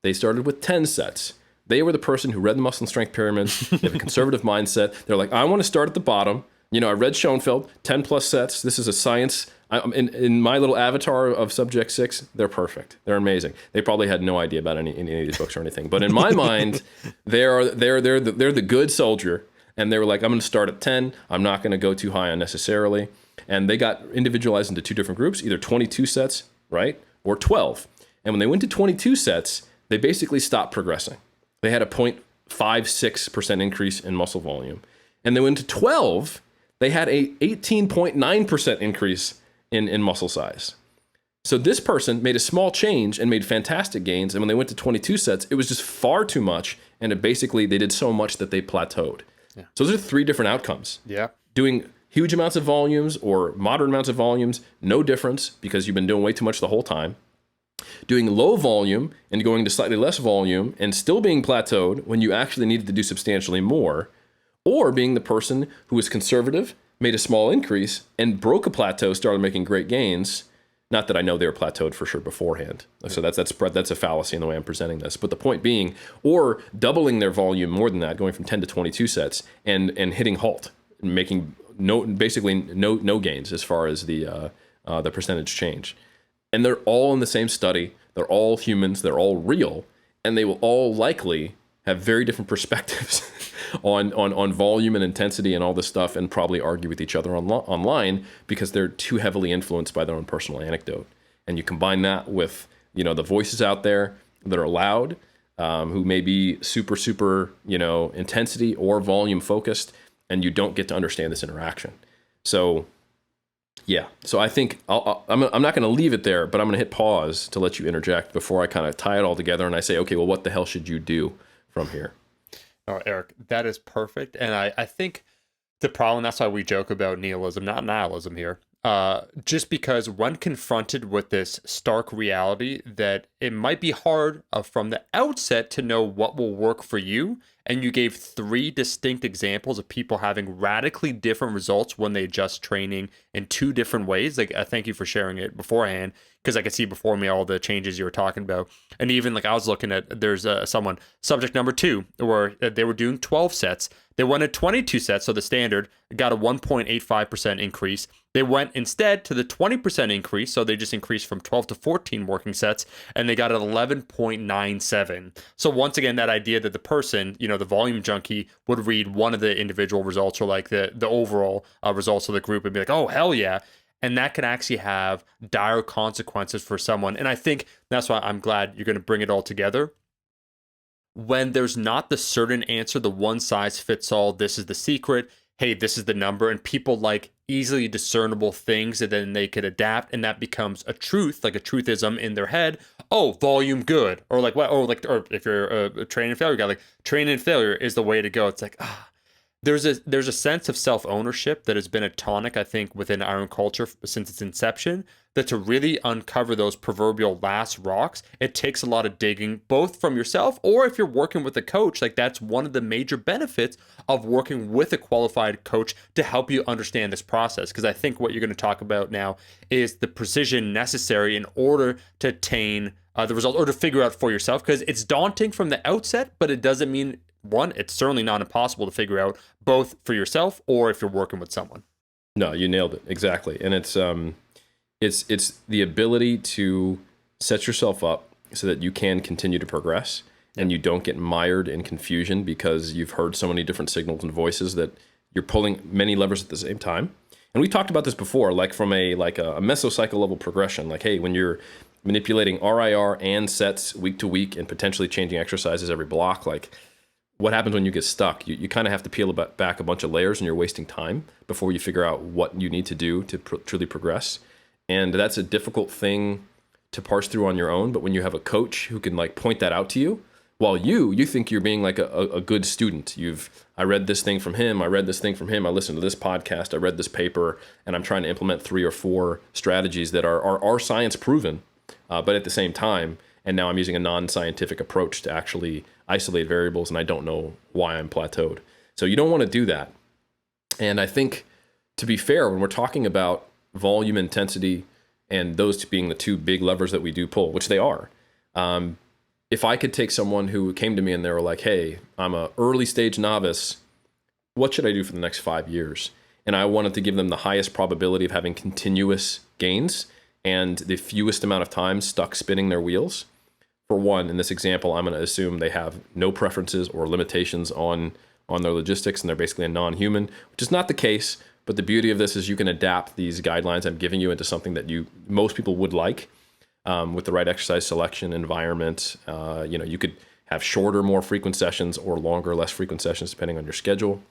they started with 10 sets. They were the person who read the muscle and strength pyramids. They have a conservative mindset. They're like, I want to start at the bottom. You know, I read Schoenfeld, 10 plus sets. This is a science. In my little avatar of subject 6, they're perfect. They're amazing. They probably had no idea about any of these books or anything. But in my mind, they're the good soldier. And they were like, I'm going to start at 10. I'm not going to go too high unnecessarily. And they got individualized into 2 different groups, either 22 sets, right, or 12. And when they went to 22 sets, they basically stopped progressing. They had a 0.56% increase in muscle volume. And then went to 12, they had a 18.9% increase in muscle size. So this person made a small change and made fantastic gains. And when they went to 22 sets, it was just far too much. And they did so much that they plateaued. Yeah. So those are 3 different outcomes. Yeah. Doing huge amounts of volumes or moderate amounts of volumes, no difference because you've been doing way too much the whole time. Doing low volume and going to slightly less volume and still being plateaued when you actually needed to do substantially more, or being the person who was conservative, made a small increase, and broke a plateau, started making great gains. Not that I know they were plateaued for sure beforehand. So that's a fallacy in the way I'm presenting this. But the point being, or doubling their volume more than that, going from 10 to 22 sets and hitting halt, making no gains as far as the percentage change. And they're all in the same study. They're all humans. They're all real. And they will all likely have very different perspectives on volume and intensity and all this stuff, and probably argue with each other online because they're too heavily influenced by their own personal anecdote. And you combine that with, the voices out there that are loud, who may be super, intensity or volume focused, and you don't get to understand this interaction. So yeah, so I think I'm not going to leave it there, but I'm going to hit pause to let you interject before I kind of tie it all together and I say, okay, well, what the hell should you do from here? Oh, Eric, that is perfect. And I think the problem, that's why we joke about nihilism, not nihilism here. Just because when confronted with this stark reality that it might be hard from the outset to know what will work for you, and you gave 3 distinct examples of people having radically different results when they adjust training in 2 different ways. Like, thank you for sharing it beforehand, because I could see before me all the changes you were talking about. And even like I was looking at, there's someone, subject number 2, where they were doing 12 sets. They went at 22 sets, so the standard got a 1.85% increase. They went instead to the 20% increase, so they just increased from 12 to 14 working sets, and they got an 11.97. So once again, that idea that the person, the volume junkie, would read one of the individual results or like the overall results of the group and be like, oh, hell yeah. And that can actually have dire consequences for someone. And I think that's why I'm glad you're going to bring it all together. When there's not the certain answer, the one size fits all, this is the secret, hey, this is the number, and people like easily discernible things that then they could adapt, and that becomes a truth, like a truthism in their head. Oh, volume good. Or like what? Or if you're a training failure guy, like training failure is the way to go. It's like, there's a sense of self-ownership that has been a tonic, I think, within our own culture since its inception, that to really uncover those proverbial last rocks, it takes a lot of digging, both from yourself or if you're working with a coach. Like, that's one of the major benefits of working with a qualified coach to help you understand this process. Because I think what you're going to talk about now is the precision necessary in order to attain the result or to figure out for yourself. Because it's daunting from the outset, but it doesn't mean, one, it's certainly not impossible to figure out, both for yourself or if you're working with someone. No, you nailed it. Exactly. And it's the ability to set yourself up so that you can continue to progress and you don't get mired in confusion because you've heard so many different signals and voices that you're pulling many levers at the same time. And we talked about this before, like from a mesocycle level progression, like, hey, when you're manipulating RIR and sets week to week and potentially changing exercises every block, like, what happens when you get stuck? You kind of have to peel back a bunch of layers and you're wasting time before you figure out what you need to do to truly progress. And that's a difficult thing to parse through on your own. But when you have a coach who can like point that out to you, While you think you're being like a good student. I read this thing from him, I read this thing from him, I listened to this podcast, I read this paper, and I'm trying to implement 3 or 4 strategies that are science proven, but at the same time, and now I'm using a non-scientific approach to actually isolate variables, and I don't know why I'm plateaued. So you don't want to do that. And I think, to be fair, when we're talking about volume, intensity, and those being the 2 big levers that we do pull, which they are, if I could take someone who came to me and they were like, hey, I'm an early stage novice, what should I do for the next 5 years? And I wanted to give them the highest probability of having continuous gains and the fewest amount of time stuck spinning their wheels. For one, in this example, I'm going to assume they have no preferences or limitations on their logistics, and they're basically a non-human, which is not the case. But the beauty of this is you can adapt these guidelines I'm giving you into something that most people would like. With the right exercise selection, environment, you could have shorter, more frequent sessions or longer, less frequent sessions, depending on your schedule.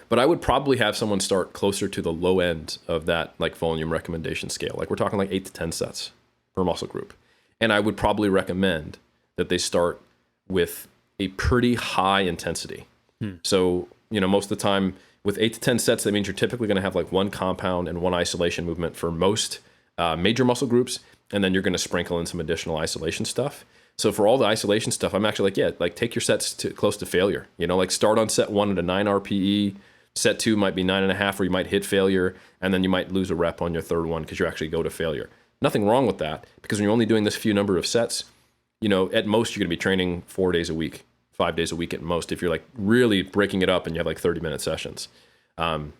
But I would probably have someone start closer to the low end of that like volume recommendation scale. Like we're talking like 8 to 10 sets per muscle group. And I would probably recommend that they start with a pretty high intensity. So, most of the time with 8 to 10 sets, that means you're typically going to have like 1 compound and 1 isolation movement for most major muscle groups. And then you're going to sprinkle in some additional isolation stuff. So for all the isolation stuff, I'm actually like, take your sets to close to failure. Like start on set 1 at a 9 RPE. Set 2 might be 9.5, where you might hit failure. And then you might lose a rep on your third one because you actually go to failure. Nothing wrong with that, because when you're only doing this few number of sets, at most you're going to be training 4 days a week, 5 days a week at most, if you're like really breaking it up and you have like 30-minute sessions. And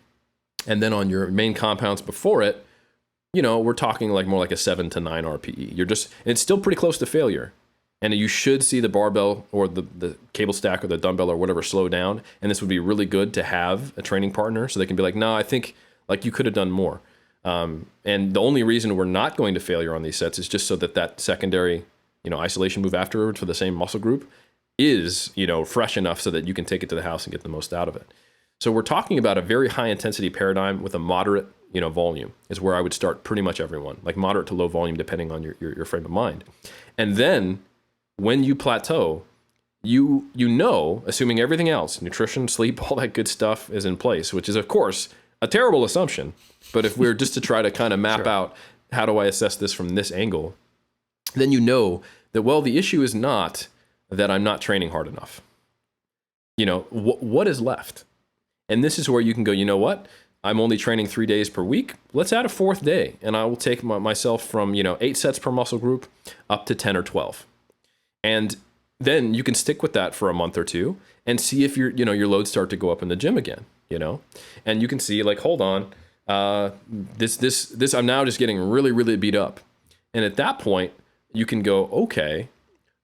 then on your main compounds before it, we're talking like more like a 7 to 9 RPE. It's still pretty close to failure. And you should see the barbell or the cable stack or the dumbbell or whatever slow down. And this would be really good to have a training partner so they can be like, no, I think like you could have done more. And the only reason we're not going to failure on these sets is just so that secondary, isolation move afterwards for the same muscle group is, fresh enough so that you can take it to the house and get the most out of it. So we're talking about a very high intensity paradigm with a moderate volume is where I would start pretty much everyone, like moderate to low volume, depending on your frame of mind. And then when you plateau, assuming everything else, nutrition, sleep, all that good stuff is in place, which is of course a terrible assumption. But if we're just to try to kind of map out how do I assess this from this angle, then that, well, the issue is not that I'm not training hard enough. What is left? And this is where you can go, you know what? I'm only training 3 days per week. Let's add a 4th day. And I will take myself from, 8 sets per muscle group up to 10 or 12. And then you can stick with that for a month or 2 and see if your loads start to go up in the gym again, And you can see like, hold on, this I'm now just getting really, really beat up. And at that point, you can go, okay,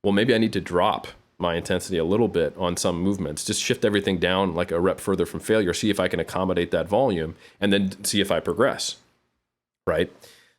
well, maybe I need to drop my intensity a little bit on some movements, just shift everything down like a rep further from failure, see if I can accommodate that volume, and then see if I progress, right?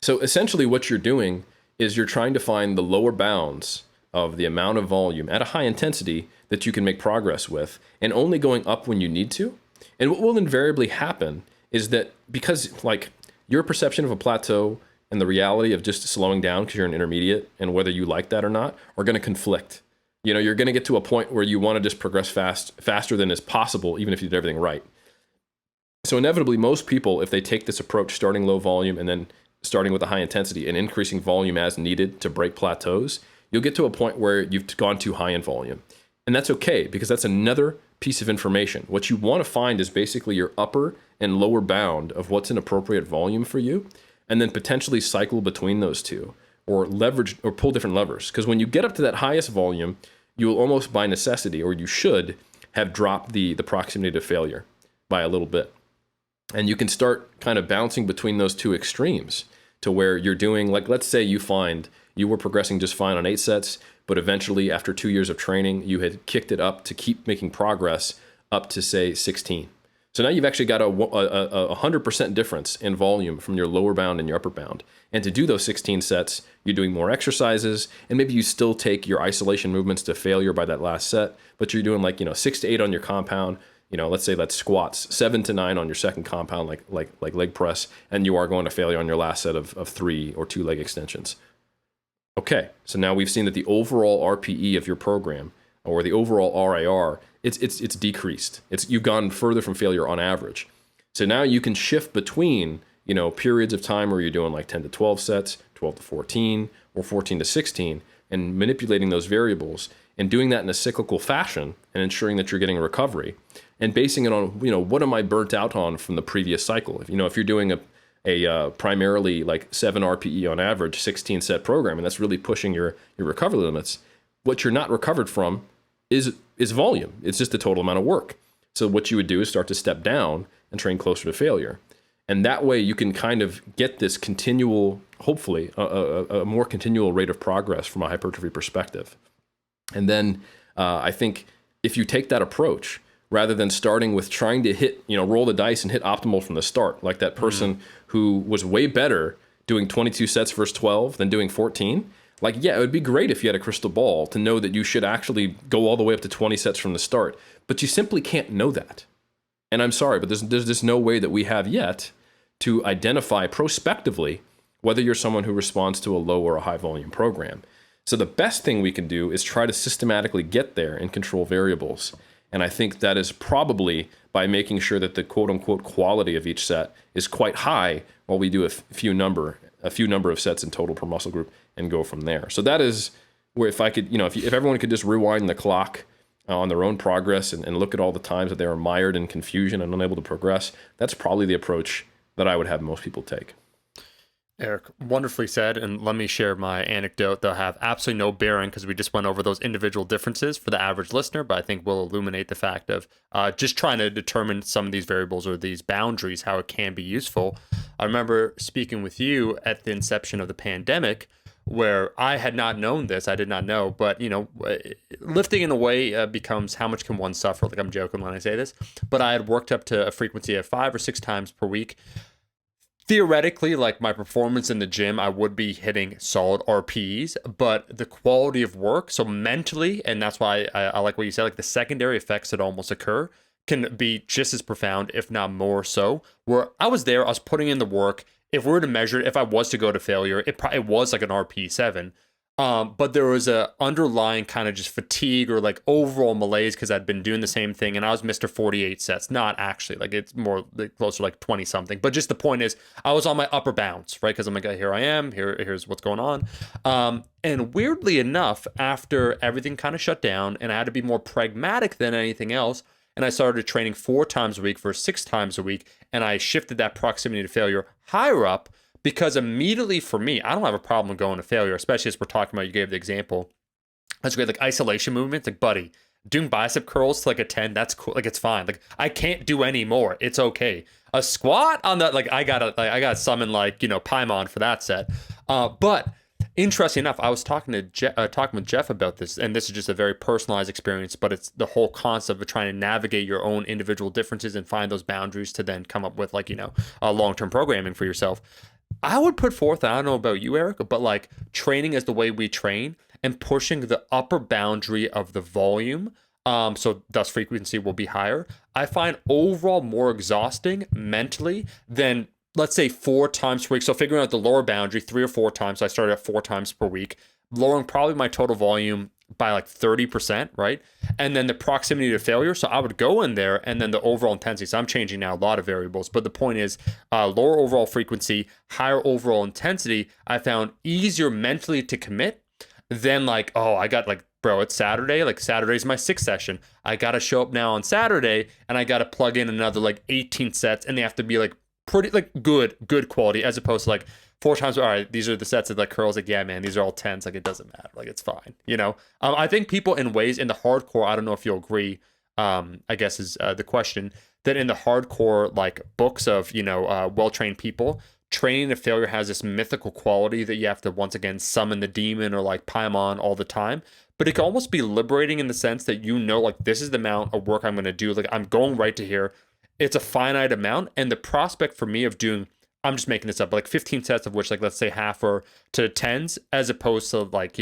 So essentially what you're doing is you're trying to find the lower bounds of the amount of volume at a high intensity that you can make progress with, and only going up when you need to. And what will invariably happen is that because like your perception of a plateau and the reality of just slowing down because you're an intermediate and whether you like that or not are going to conflict. You're going to get to a point where you want to just progress faster than is possible, even if you did everything right. So inevitably, most people, if they take this approach, starting low volume and then starting with a high intensity and increasing volume as needed to break plateaus, you'll get to a point where you've gone too high in volume. And that's okay, because that's another piece of information. What you want to find is basically your upper and lower bound of what's an appropriate volume for you, and then potentially cycle between those two or leverage or pull different levers. Because when you get up to that highest volume, you will almost by necessity, or you should, have dropped the proximity to failure by a little bit. And you can start kind of bouncing between those two extremes to where you're doing, like, let's say you find you were progressing just fine on 8 sets, but eventually after 2 years of training, you had kicked it up to keep making progress up to, say, 16. So now you've actually got a 100% difference in volume from your lower bound and your upper bound. And to do those 16 sets, you're doing more exercises, and maybe you still take your isolation movements to failure by that last set, but you're doing 6 to 8 on your compound. Let's say that's squats, 7 to 9 on your second compound, like leg press, and you are going to failure on your last set of 3 or 2 leg extensions. Okay, so now we've seen that the overall RPE of your program or the overall RAR, it's decreased. You've gone further from failure on average. So now you can shift between, periods of time where you're doing like 10 to 12 sets, 12 to 14, or 14 to 16, and manipulating those variables and doing that in a cyclical fashion and ensuring that you're getting a recovery and basing it on, what am I burnt out on from the previous cycle? If you're doing a primarily like 7 RPE on average, 16 set program, and that's really pushing your recovery limits, what you're not recovered from is volume. It's just the total amount of work. So what you would do is start to step down and train closer to failure. And that way you can kind of get this continual, hopefully, a more continual rate of progress from a hypertrophy perspective. And then I think if you take that approach, rather than starting with trying to hit, roll the dice and hit optimal from the start, like that person who was way better doing 22 sets versus 12 than doing 14, it would be great if you had a crystal ball to know that you should actually go all the way up to 20 sets from the start. But you simply can't know that. And I'm sorry, but there's just no way that we have yet to identify prospectively whether you're someone who responds to a low or a high volume program. So the best thing we can do is try to systematically get there and control variables. And I think that is probably by making sure that the quote unquote quality of each set is quite high while we do a few number of sets in total per muscle group and go from there. So that is where if I could, if everyone could just rewind the clock on their own progress and look at all the times that they were mired in confusion and unable to progress, that's probably the approach that I would have most people take. Eric, wonderfully said. And let me share my anecdote. They'll have absolutely no bearing because we just went over those individual differences for the average listener, but I think we'll illuminate the fact of just trying to determine some of these variables or these boundaries, how it can be useful. I remember speaking with you at the inception of the pandemic where I had not known this. I did not know, but lifting in a way becomes how much can one suffer? Like I'm joking when I say this, but I had worked up to a frequency of 5 or 6 times per week. Theoretically, like my performance in the gym, I would be hitting solid RPEs, but the quality of work, so mentally, and that's why I like what you said, like the secondary effects that almost occur can be just as profound, if not more so, where I was there, I was putting in the work. If we were to measure it, if I was to go to failure, it probably was like an RP7. But there was a underlying kind of just fatigue or like overall malaise because I'd been doing the same thing and I was Mr. 48 sets. Not actually, like it's more closer to like 20 something. But just the point is I was on my upper bounds, right? Because I'm like, here I am, here's what's going on. And weirdly enough, after everything kind of shut down and I had to be more pragmatic than anything else, and I started training 4 times a week versus 6 times a week, and I shifted that proximity to failure higher up. Because immediately for me, I don't have a problem going to failure, especially as we're talking about, you gave the example. That's great, like isolation movements, like buddy, doing bicep curls to like a 10, that's cool. Like it's fine. Like I can't do any more. It's okay. A squat on that, like I gotta summon like, Paimon for that set. But interesting enough, I was talking with Jeff about this, and this is just a very personalized experience, but it's the whole concept of trying to navigate your own individual differences and find those boundaries to then come up with like, long-term programming for yourself. I would put forth, I don't know about you, Eric, but like training as the way we train and pushing the upper boundary of the volume, so thus frequency will be higher, I find overall more exhausting mentally than, let's say, 4 times per week. So figuring out the lower boundary 3 or 4 times. So I started at 4 times per week, lowering probably my total volume by like 30%, right? And then the proximity to failure. So I would go in there and then the overall intensity. So I'm changing now a lot of variables, but the point is lower overall frequency, higher overall intensity. I found easier mentally to commit than like, oh, I got like, bro, it's Saturday. Like Saturday's my 6th session. I got to show up now on Saturday and I got to plug in another like 18 sets and they have to be like pretty like good quality as opposed to like 4 times. All right, these are the sets of like curls. Like, yeah, man, these are all 10s. Like, it doesn't matter. Like, it's fine. I think people in ways in the hardcore, I don't know if you'll agree, I guess is the question, that in the hardcore like books of, well-trained people, training to failure has this mythical quality that you have to once again summon the demon or like Paimon all the time. But it can almost be liberating in the sense that like this is the amount of work I'm going to do. Like I'm going right to here. It's a finite amount. And the prospect for me of doing, I'm just making this up, like 15 sets of which like, let's say half are to 10s as opposed to like,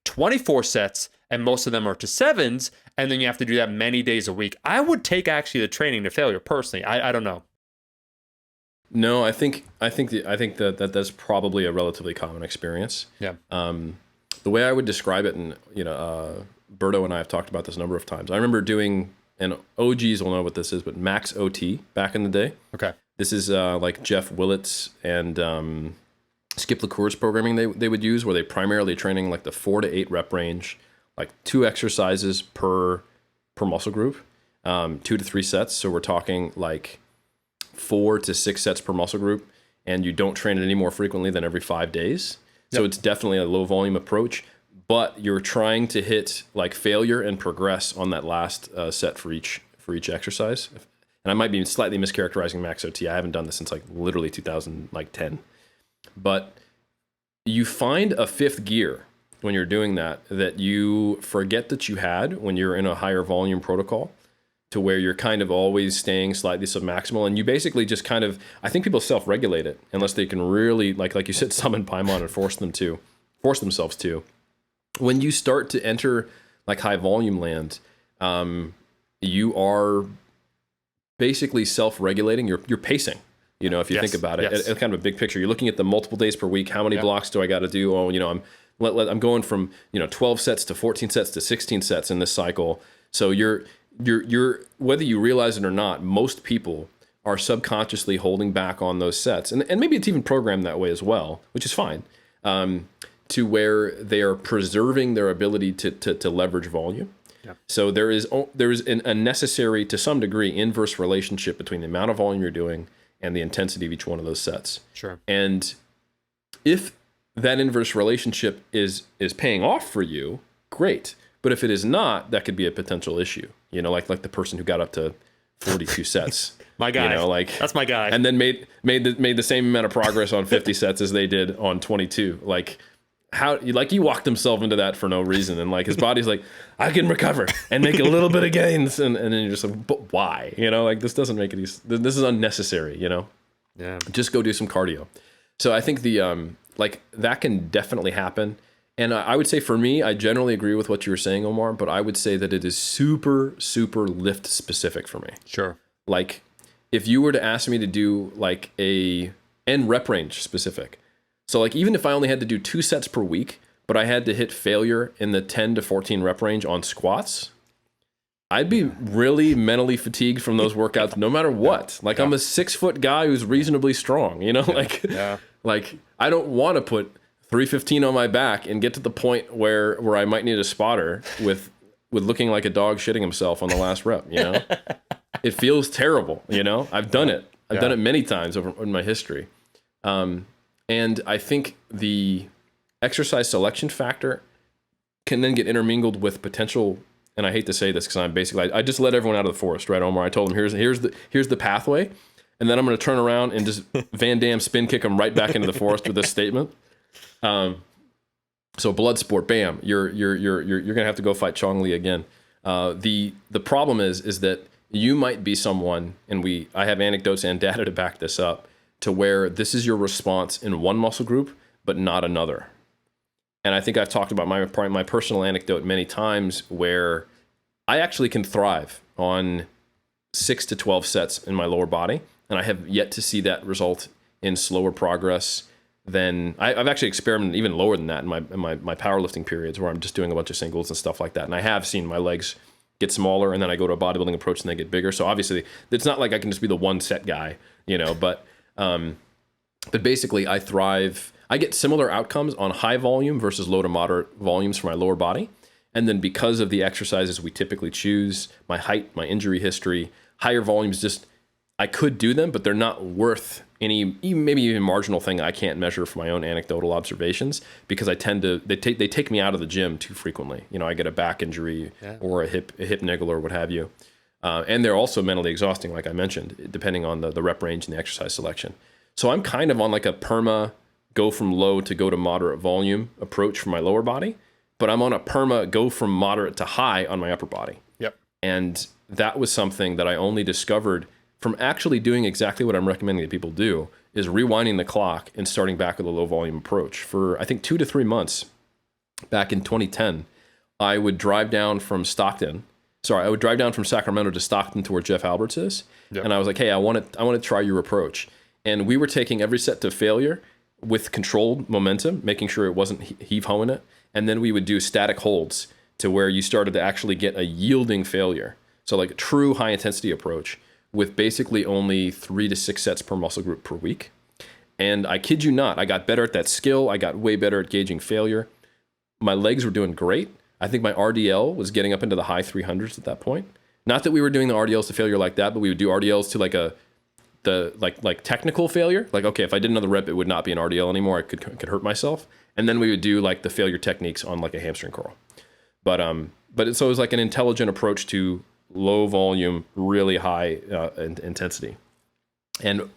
24 sets and most of them are to 7s. And then you have to do that many days a week. I would take actually the training to failure personally. I don't know. No, I think that that's probably a relatively common experience. Yeah. The way I would describe it, and Berto and I have talked about this a number of times. I remember doing, and OGs will know what this is, but max OT back in the day. Okay. This is like Jeff Willett's and Skip LaCour's programming they would use, where they primarily training like the 4 to 8 rep range, like 2 exercises per muscle group, 2 to 3 sets. So we're talking like 4 to 6 sets per muscle group, and you don't train it any more frequently than every 5 days. So it's definitely a low volume approach, but you're trying to hit like failure and progress on that last set for each exercise. And I might be slightly mischaracterizing max OT. I haven't done this since like literally 2010. But you find a fifth gear when you're doing that you forget that you had when you're in a higher volume protocol, to where you're kind of always staying slightly submaximal, and you basically just kind of, I think people self-regulate it unless they can really, like you said, summon Paimon and force themselves to. When you start to enter like high volume land, you are basically self-regulating. You're pacing. You know, if you think about it, it's kind of a big picture. You're looking at the multiple days per week. How many blocks do I got to do? Oh, you know, I'm going from 12 sets to 14 sets to 16 sets in this cycle. So you're whether you realize it or not, most people are subconsciously holding back on those sets, and maybe it's even programmed that way as well, which is fine. To where they are preserving their ability to leverage volume. Yeah. So there is a necessary, to some degree, inverse relationship between the amount of volume you're doing and the intensity of each one of those sets. Sure. And if that inverse relationship is paying off for you, great. But if it is not, that could be a potential issue. You know, like the person who got up to 42 sets. My guy. You know, like that's my guy. And then made the same amount of progress on 50 sets as they did on 22. Like he walked himself into that for no reason, and like his body's like, I can recover and make a little bit of gains, and then you're just like, but why? You know, like this doesn't make any. This is unnecessary. You know. Yeah. Just go do some cardio. So I think the like that can definitely happen. And I would say for me, I generally agree with what you were saying, Omar, but I would say that it is super, super lift specific for me. Sure. Like if you were to ask me to do like a end rep range specific. So like even if I only had to do 2 sets per week, but I had to hit failure in the 10 to 14 rep range on squats, I'd be really mentally fatigued from those workouts no matter what. Like I'm a 6-foot guy who's reasonably strong, you know, like I don't want to put 315 on my back and get to the point where I might need a spotter with looking like a dog shitting himself on the last rep, you know? It feels terrible, you know? I've done it. I've done it many times over in my history. And I think the exercise selection factor can then get intermingled with potential, and I hate to say this because I'm basically, I just let everyone out of the forest, right, Omar? I told them, here's the pathway, and then I'm going to turn around and just Van Damme spin kick them right back into the forest with this statement. So blood sport, bam, you're gonna have to go fight Chong Li again. The problem is that you might be someone, and I have anecdotes and data to back this up, to where this is your response in one muscle group, but not another. And I think I've talked about my personal anecdote many times, where I actually can thrive on 6 to 12 sets in my lower body, and I have yet to see that result in slower progress. Then I've actually experimented even lower than that in my powerlifting periods, where I'm just doing a bunch of singles and stuff like that. And I have seen my legs get smaller, and then I go to a bodybuilding approach and they get bigger. So obviously it's not like I can just be the one set guy, you know, but basically I thrive. I get similar outcomes on high volume versus low to moderate volumes for my lower body. And then because of the exercises we typically choose, my height, my injury history, higher volumes, just, I could do them, but they're not worth any, maybe even marginal thing I can't measure from my own anecdotal observations, because I tend to, they take me out of the gym too frequently. You know, I get a back injury or a hip niggle or what have you. And they're also mentally exhausting, like I mentioned, depending on the rep range and the exercise selection. So I'm kind of on like a perma go from low to go to moderate volume approach for my lower body, but I'm on a perma go from moderate to high on my upper body. Yep. And that was something that I only discovered from actually doing exactly what I'm recommending that people do, is rewinding the clock and starting back with a low volume approach. For I think 2 to 3 months back in 2010, I would drive down from Sacramento to Stockton to where Jeff Alberts is. Yep. And I was like, hey, I want to try your approach. And we were taking every set to failure with controlled momentum, making sure it wasn't heave-hoeing it. And then we would do static holds to where you started to actually get a yielding failure. So like a true high intensity approach with basically only 3 to 6 sets per muscle group per week. And I kid you not, I got better at that skill. I got way better at gauging failure. My legs were doing great. I think my RDL was getting up into the high 300s at that point. Not that we were doing the RDLs to failure like that, but we would do RDLs to like like technical failure. Like, okay, if I did another rep, it would not be an RDL anymore. I could hurt myself. And then we would do like the failure techniques on like a hamstring curl. So it was like an intelligent approach to low volume, really high intensity. And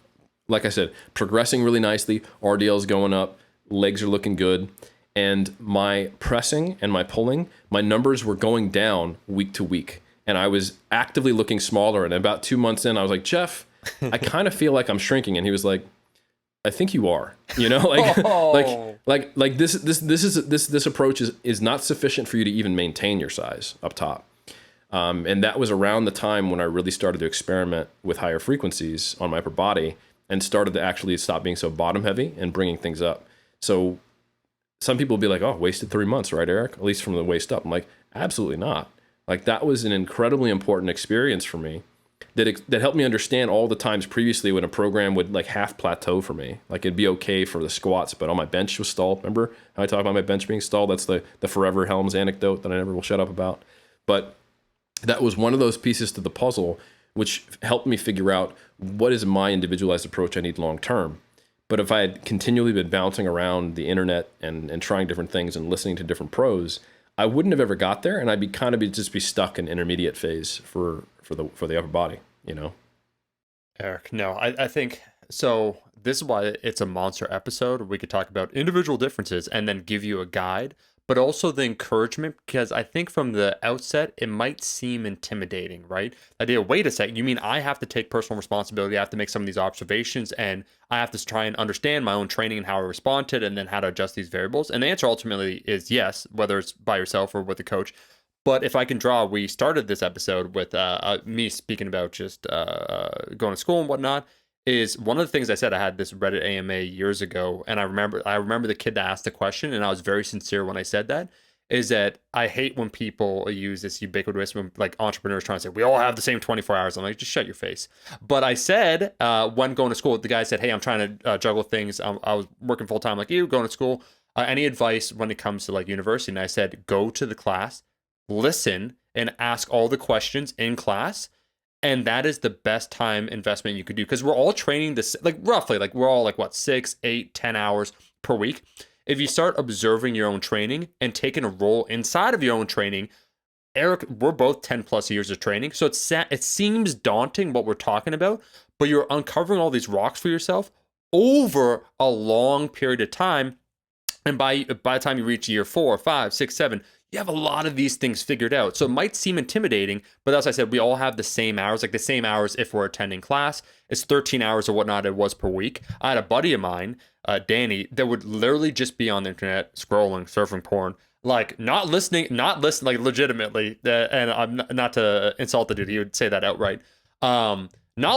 like I said, progressing really nicely, RDL's going up, legs are looking good. And my pressing and my pulling, my numbers were going down week to week. And I was actively looking smaller. And about 2 months in, I was like, Jeff, I kind of feel like I'm shrinking. And he was like, I think you are, you know, like this approach is not sufficient for you to even maintain your size up top. And that was around the time when I really started to experiment with higher frequencies on my upper body and started to actually stop being so bottom heavy and bringing things up. So some people will be like, oh, wasted 3 months, right, Eric? At least from the waist up. I'm like, absolutely not. Like that was an incredibly important experience for me that helped me understand all the times previously when a program would like half plateau for me. Like it'd be okay for the squats, but all my bench was stalled. Remember how I talk about my bench being stalled? That's the Forever Helms anecdote that I never will shut up about. But that was one of those pieces to the puzzle which helped me figure out what is my individualized approach I need long term. But if I had continually been bouncing around the internet and trying different things and listening to different pros, I wouldn't have ever got there, and I'd be just be stuck in intermediate phase for the upper body, you know. Eric, no, I think so. This is why it's a monster episode. We could talk about individual differences and then give you a guide, but also the encouragement, because I think from the outset, it might seem intimidating, right? The idea, wait a second, you mean I have to take personal responsibility? I have to make some of these observations and I have to try and understand my own training and how I respond to it and then how to adjust these variables? And the answer ultimately is yes, whether it's by yourself or with a coach. But if I can draw, we started this episode with me speaking about just going to school and whatnot. Is one of the things I said. I had this Reddit AMA years ago, and I remember the kid that asked the question, and I was very sincere when I said that. Is that I hate when people use this ubiquitous, when like entrepreneurs trying to say we all have the same 24 hours. I'm like, just shut your face. But I said when going to school, the guy said, "Hey, I'm trying to juggle things. I was working full time like you, going to school. Any advice when it comes to like university?" And I said, go to the class, listen, and ask all the questions in class. And that is the best time investment you could do, because we're all training this, like roughly, like we're all like what, 6, 8, 10 hours per week. If you start observing your own training and taking a role inside of your own training, Eric, we're both 10 plus years of training. So it seems daunting what we're talking about, but you're uncovering all these rocks for yourself over a long period of time. And by the time you reach year 4, 5, 6, 7, you have a lot of these things figured out. So it might seem intimidating, but as I said, we all have the same hours, like the same hours if we're attending class. It's 13 hours or whatnot it was per week. I had a buddy of mine, Danny, that would literally just be on the internet, scrolling, surfing porn, like not listening, like legitimately. And I'm not to insult the dude, he would say that outright. Not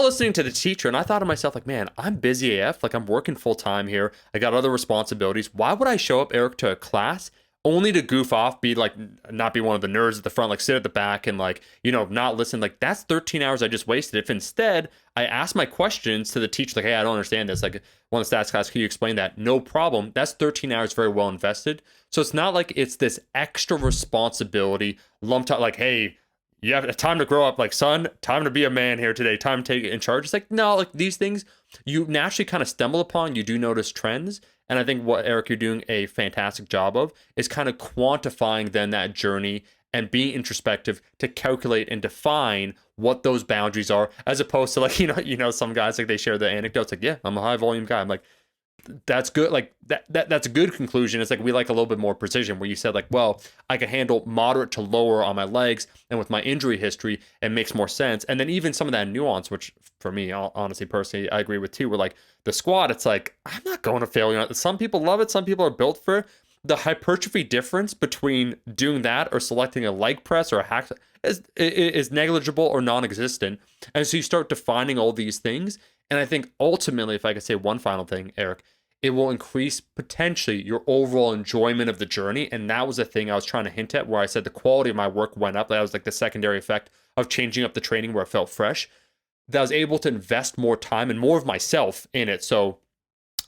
listening to the teacher. And I thought to myself, like, man, I'm busy AF. Like, I'm working full time here. I got other responsibilities. Why would I show up, Eric, to a class only to goof off, be like, not be one of the nerds at the front, like sit at the back and like, you know, not listen? Like, that's 13 hours I just wasted. If instead I asked my questions to the teacher, like, hey, I don't understand this. Like, one of the stats class, can you explain that? No problem. That's 13 hours very well invested. So it's not like it's this extra responsibility lumped out, like, hey, you have time to grow up, like, son, time to be a man here today, time to take it in charge. It's like, no, like these things you naturally kind of stumble upon. You do notice trends. And I think what, Eric, you're doing a fantastic job of is kind of quantifying then that journey and being introspective to calculate and define what those boundaries are, as opposed to like, you know, some guys, like they share the anecdotes like, yeah, I'm a high volume guy. I'm like, that's good. Like that's a good conclusion. It's like, we like a little bit more precision, where you said like, well, I can handle moderate to lower on my legs, and with my injury history, it makes more sense. And then even some of that nuance, which for me, honestly, personally, I agree with too, where like the squat, it's like, I'm not going to failure. Some people love it. Some people are built for it. The hypertrophy difference between doing that or selecting a leg press or a hack is negligible or non-existent. And so you start defining all these things. And I think ultimately, if I could say one final thing, Eric, it will increase potentially your overall enjoyment of the journey. And that was the thing I was trying to hint at, where I said the quality of my work went up. That was like the secondary effect of changing up the training, where it felt fresh. That I was able to invest more time and more of myself in it. So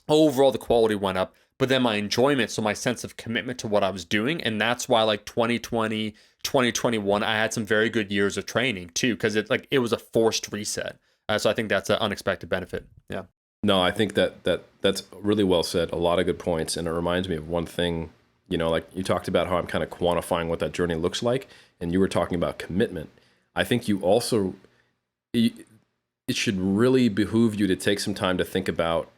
overall, the quality went up, but then my enjoyment, so my sense of commitment to what I was doing. And that's why like 2020, 2021, I had some very good years of training too, because it was a forced reset. So I think that's an unexpected benefit. Yeah. No, I think that's really well said. A lot of good points, and it reminds me of one thing. Like you talked about how I'm kind of quantifying what that journey looks like, and you were talking about commitment. I think you also, it should really behoove you to take some time to think about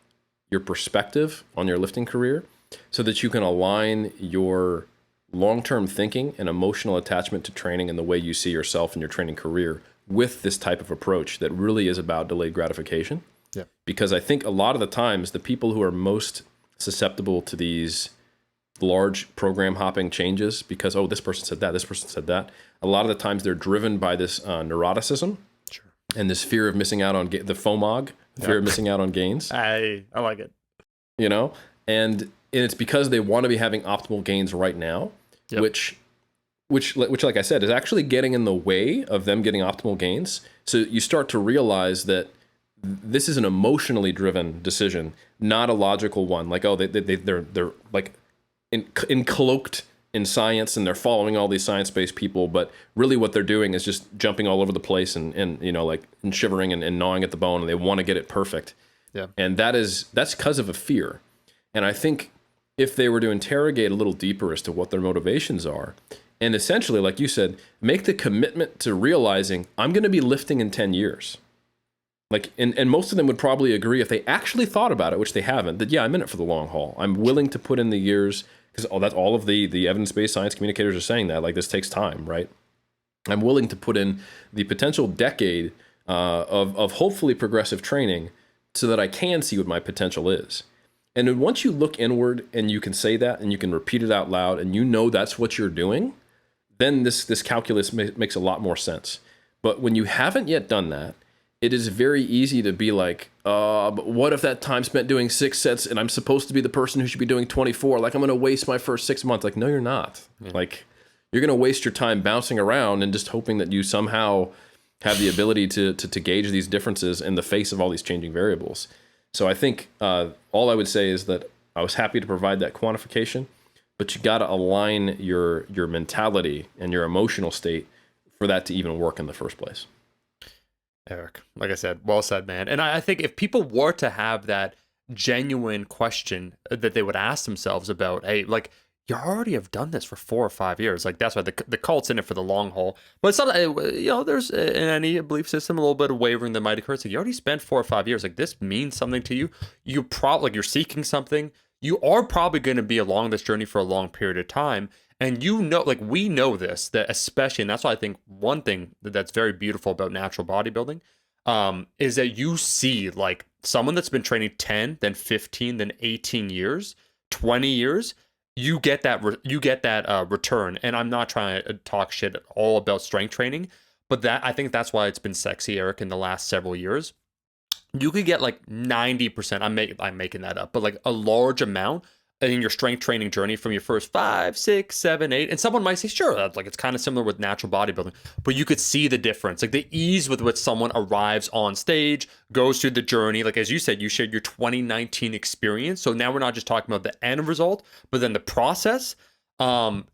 your perspective on your lifting career, so that you can align your long-term thinking and emotional attachment to training and the way you see yourself in your training career with this type of approach that really is about delayed gratification. Yeah. Because I think a lot of the times the people who are most susceptible to these large program hopping changes, because, oh, this person said that, this person said that, a lot of the times they're driven by this neuroticism. Sure. And this fear of missing out on the FOMOG, fear of missing out on gains. I like it. And it's because they want to be having optimal gains right now, which like I said, is actually getting in the way of them getting optimal gains. So you start to realize that this is an emotionally driven decision, not a logical one. Like, oh, they're like cloaked in science, and they're following all these science-based people, but really what they're doing is just jumping all over the place and shivering and gnawing at the bone, and they want to get it perfect. Yeah. And that's because of a fear. And I think if they were to interrogate a little deeper as to what their motivations are, and essentially, like you said, make the commitment to realizing I'm going to be lifting in 10 years. Like, and most of them would probably agree, if they actually thought about it, which they haven't, that, yeah, I'm in it for the long haul. I'm willing to put in the years, because that's all of the evidence-based science communicators are saying that, like, this takes time, right? I'm willing to put in the potential decade of hopefully progressive training so that I can see what my potential is. And then once you look inward and you can say that and you can repeat it out loud and you know that's what you're doing, then this calculus makes a lot more sense. But when you haven't yet done that, it is very easy to be like, but what if that time spent doing 6 sets and I'm supposed to be the person who should be doing 24? Like, I'm going to waste my first 6 months. Like, no, you're not. Yeah. Like, you're going to waste your time bouncing around and just hoping that you somehow have the ability to gauge these differences in the face of all these changing variables. So I think all I would say is that I was happy to provide that quantification, but you got to align your mentality and your emotional state for that to even work in the first place. Eric, like I said, well said, man. And I think if people were to have that genuine question that they would ask themselves about, hey, like, you already have done this for 4 or 5 years. Like, that's why the cult's in it for the long haul. But it's not, there's in any belief system a little bit of wavering that might occur. It's like, you already spent 4 or 5 years. Like, this means something to you. You probably, like, you're seeking something. You are probably going to be along this journey for a long period of time. And like, we know this, that especially, and that's why I think one thing that's very beautiful about natural bodybuilding is that you see, like, someone that's been training 10, then 15, then 18 years, 20 years, you get that return. And I'm not trying to talk shit at all about strength training, but I think that's why it's been sexy, Eric, in the last several years. You could get like 90%, I'm making that up, but like a large amount in your strength training journey from your first 5, 6, 7, 8. And someone might say, sure, that's like, it's kind of similar with natural bodybuilding, but you could see the difference, like the ease with which someone arrives on stage, goes through the journey. Like, as you said, you shared your 2019 experience. So now we're not just talking about the end result, but then the process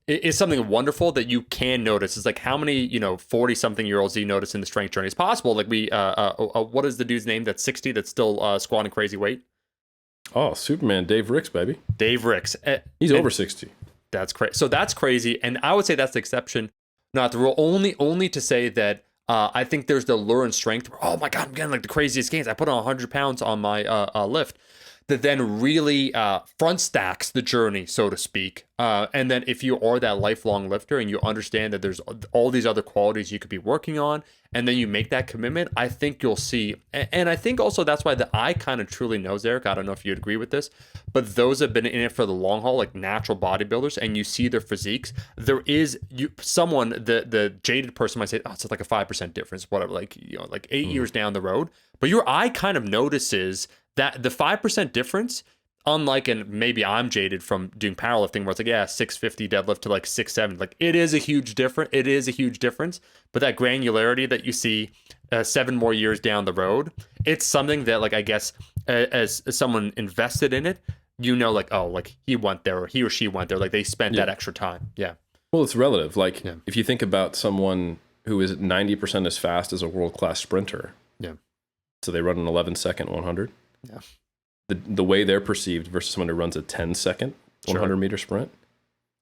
is something wonderful that you can notice. It's like, how many 40 something year olds do you notice in the strength journey? It's possible. Like, what is the dude's name that's 60 that's still squatting crazy weight? Oh, Superman, Dave Ricks, baby. Dave Ricks. He's over 60. That's crazy. So that's crazy. And I would say that's the exception, not the rule. Only to say that I think there's the lure and strength where, oh my God, I'm getting like the craziest gains. I put on 100 pounds on my lift. That then really front stacks the journey, so to speak. And then if you are that lifelong lifter and you understand that there's all these other qualities you could be working on, and then you make that commitment, I think you'll see. And I think also that's why the eye kind of truly knows, Eric. I don't know if you'd agree with this, but those have been in it for the long haul, like natural bodybuilders, and you see their physiques. There is someone, the jaded person might say, oh, it's like a 5% difference, whatever, like 8 years down the road. But your eye kind of notices that the 5% difference, unlike, and maybe I'm jaded from doing powerlifting where it's like, yeah, 650 deadlift to like 670. Like it is a huge difference. It is a huge difference. But that granularity that you see 7 more years down the road, it's something that like, I guess as someone invested in it, you know, like, oh, like he went there or he or she went there. Like they spent that extra time. Yeah. Well, it's relative. Like if you think about someone who is 90% as fast as a world-class sprinter. Yeah. So they run an 11-second 100. Yeah. The way they're perceived versus someone who runs a 10-second 100-meter sprint.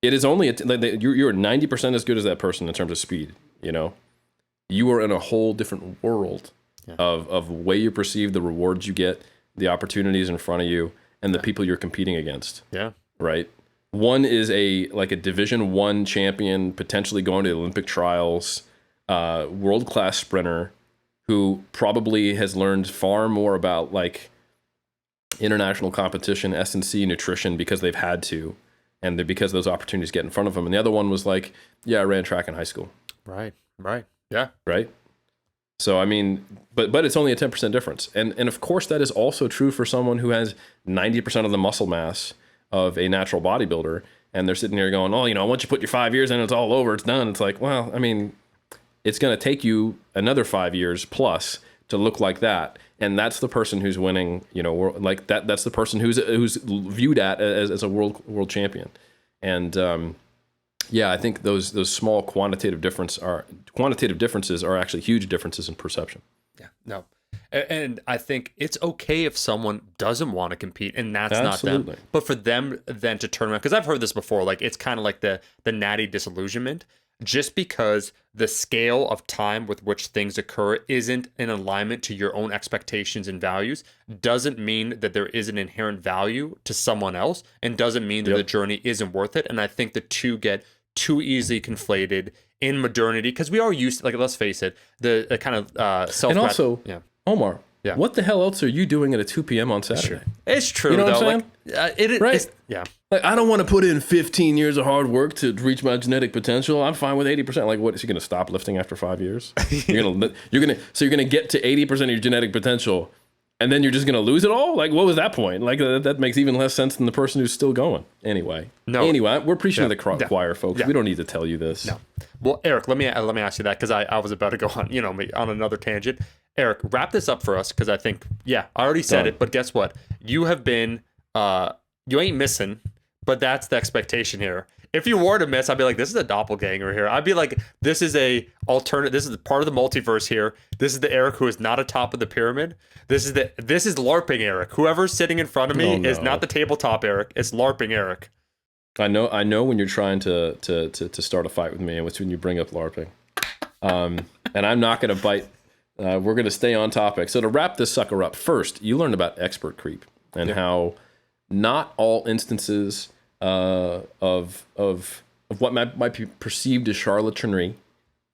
It is only, you're 90% as good as that person in terms of speed, you know? You are in a whole different world of way you perceive the rewards you get, the opportunities in front of you, and the people you're competing against. Yeah. Right? One is a Division I champion, potentially going to the Olympic trials, world-class sprinter who probably has learned far more about like international competition, S&C, nutrition because they've had to, and because those opportunities get in front of them. And the other one was like, yeah, I ran track in high school. Right. Yeah. Right. So, I mean, but it's only a 10% difference. And of course, that is also true for someone who has 90% of the muscle mass of a natural bodybuilder. And they're sitting there going, oh, you know, once you put your 5 years in, it's all over. It's done. It's like, well, I mean, it's going to take you another 5 years plus to look like that. And that's the person who's winning, you know, like that's the person who's viewed as a world champion. And, yeah, I think those small quantitative differences are actually huge differences in perception. Yeah, no. And I think it's okay if someone doesn't want to compete and that's Absolutely. not them. But for them then to turn around, because I've heard this before, like it's kind of like the natty disillusionment. Just because the scale of time with which things occur isn't in alignment to your own expectations and values doesn't mean that there is an inherent value to someone else and doesn't mean that the journey isn't worth it. And I think the two get too easily conflated in modernity because we are used to, like, let's face it, the kind of self. And also, Omar, Yeah. What the hell else are you doing at a 2 p.m. on Saturday? It's true, You know though. what I'm Like, Right. Yeah. Like, I don't want to put in 15 years of hard work to reach my genetic potential. I'm fine with 80%. Like, what is he going to stop lifting after 5 years? You're gonna get to 80% of your genetic potential, and then you're just gonna lose it all. Like, what was that point? Like, that makes even less sense than the person who's still going. Anyway, we're preaching to the choir, folks. We don't need to tell you this. No. Well, Eric, let me ask you that because I was about to go on another tangent. Eric, wrap this up for us because I think I already said it, but guess what? You have been you ain't missing, but that's the expectation here. If you were to miss, I'd be like, this is a doppelganger here. I'd be like, this is a alternate. This is part of the multiverse here. This is the Eric who is not atop of the pyramid. This is LARPing Eric. Whoever's sitting in front of me is not the tabletop Eric. It's LARPing Eric. I know when you're trying to start a fight with me, and it's when you bring up LARPing. And I'm not going to bite. We're going to stay on topic. So to wrap this sucker up, first, you learned about expert creep and how not all instances of what might be perceived as charlatanry,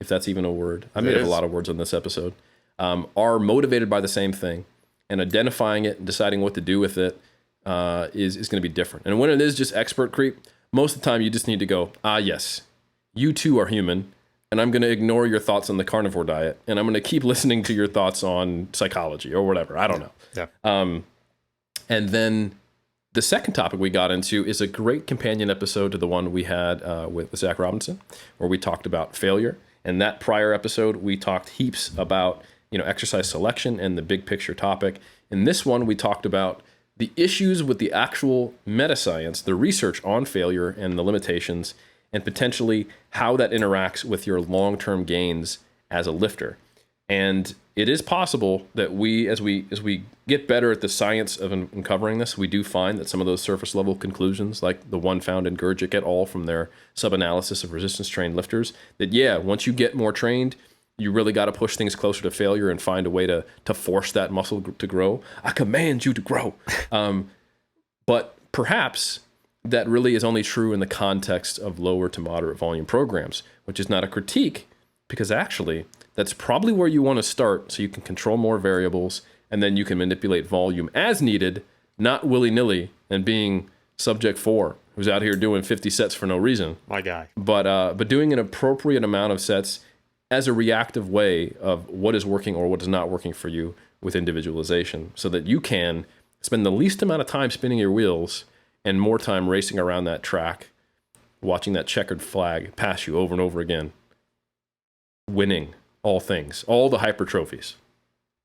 if that's even a word. I made up a lot of words on this episode. Are motivated by the same thing, and identifying it and deciding what to do with it is going to be different. And when it is just expert creep, most of the time you just need to go, yes, you too are human, and I'm going to ignore your thoughts on the carnivore diet, and I'm going to keep listening to your thoughts on psychology or whatever. I don't know. Yeah. And then the second topic we got into is a great companion episode to the one we had with Zach Robinson, where we talked about failure. And that prior episode, we talked heaps about exercise selection and the big picture topic. In this one, we talked about the issues with the actual meta-science, the research on failure and the limitations, and potentially how that interacts with your long-term gains as a lifter. And it is possible that as we get better at the science of uncovering this, we do find that some of those surface level conclusions, like the one found in Gurgic et al. From their sub-analysis of resistance-trained lifters, that once you get more trained, you really got to push things closer to failure and find a way to force that muscle to grow. I command you to grow. But perhaps that really is only true in the context of lower to moderate volume programs, which is not a critique, because actually that's probably where you want to start so you can control more variables and then you can manipulate volume as needed, not willy-nilly and being subject 4 who's out here doing 50 sets for no reason. My guy. But doing an appropriate amount of sets as a reactive way of what is working or what is not working for you with individualization so that you can spend the least amount of time spinning your wheels and more time racing around that track, watching that checkered flag pass you over and over again, winning all things, all the hyper trophies.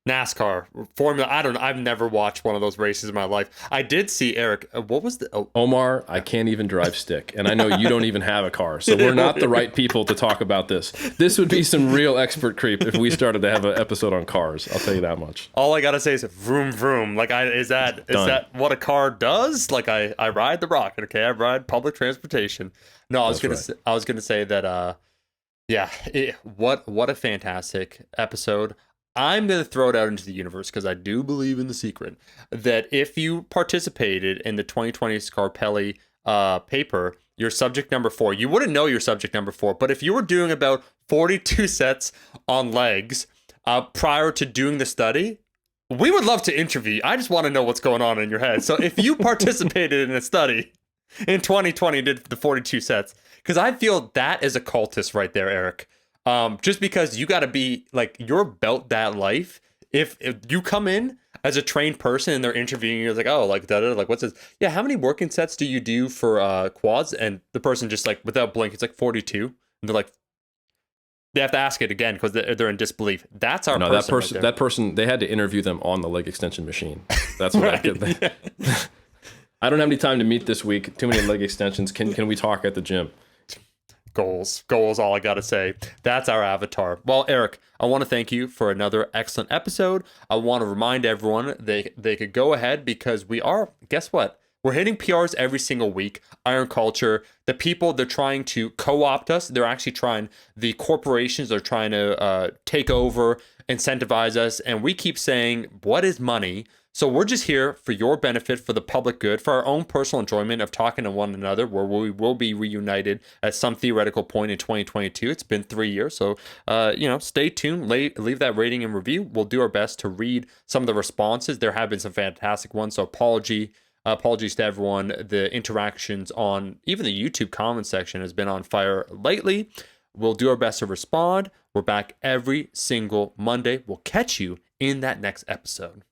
NASCAR, Formula, I don't know. I've never watched one of those races in my life. I did see, Eric, what was the... Oh. Omar, I can't even drive stick. And I know you don't even have a car. So we're not the right people to talk about this. This would be some real expert creep if we started to have an episode on cars. I'll tell you that much. All I got to say is vroom, vroom. Like, is that what a car does? Like, I ride the rocket, okay? I ride public transportation. No, I was going to say that, what a fantastic episode. I'm going to throw it out into the universe because I do believe in the secret that if you participated in the 2020 Scarpelli paper, you're subject number 4. You wouldn't know you're subject number 4, but if you were doing about 42 sets on legs prior to doing the study, we would love to interview you. I just want to know what's going on in your head. So if you participated in a study in 2020, did the 42 sets, because I feel that is a cultist right there, Eric. Just because you got to be like, you're about that life. If you come in as a trained person and they're interviewing you, it's like, oh, like, like, what's this? Yeah, how many working sets do you do for quads? And the person just like, without blink, it's like 42. And they're like, they have to ask it again because they're in disbelief. That's our person. That person, they had to interview them on the leg extension machine. That's what I did. Yeah. I don't have any time to meet this week. Too many leg extensions. Can we talk at the gym? Goals, all I gotta say. That's our avatar. Well, Eric, I want to thank you for another excellent episode. I want to remind everyone they could go ahead because guess what? We're hitting PRs every single week. Iron Culture, the people, they're trying to co-opt us. They're actually trying, the corporations are trying to take over, incentivize us. And we keep saying, what is money? So we're just here for your benefit, for the public good, for our own personal enjoyment of talking to one another, where we will be reunited at some theoretical point in 2022. It's been 3 years, so stay tuned. Leave that rating and review. We'll do our best to read some of the responses. There have been some fantastic ones, so apologies to everyone. The interactions on even the YouTube comment section has been on fire lately. We'll do our best to respond. We're back every single Monday. We'll catch you in that next episode.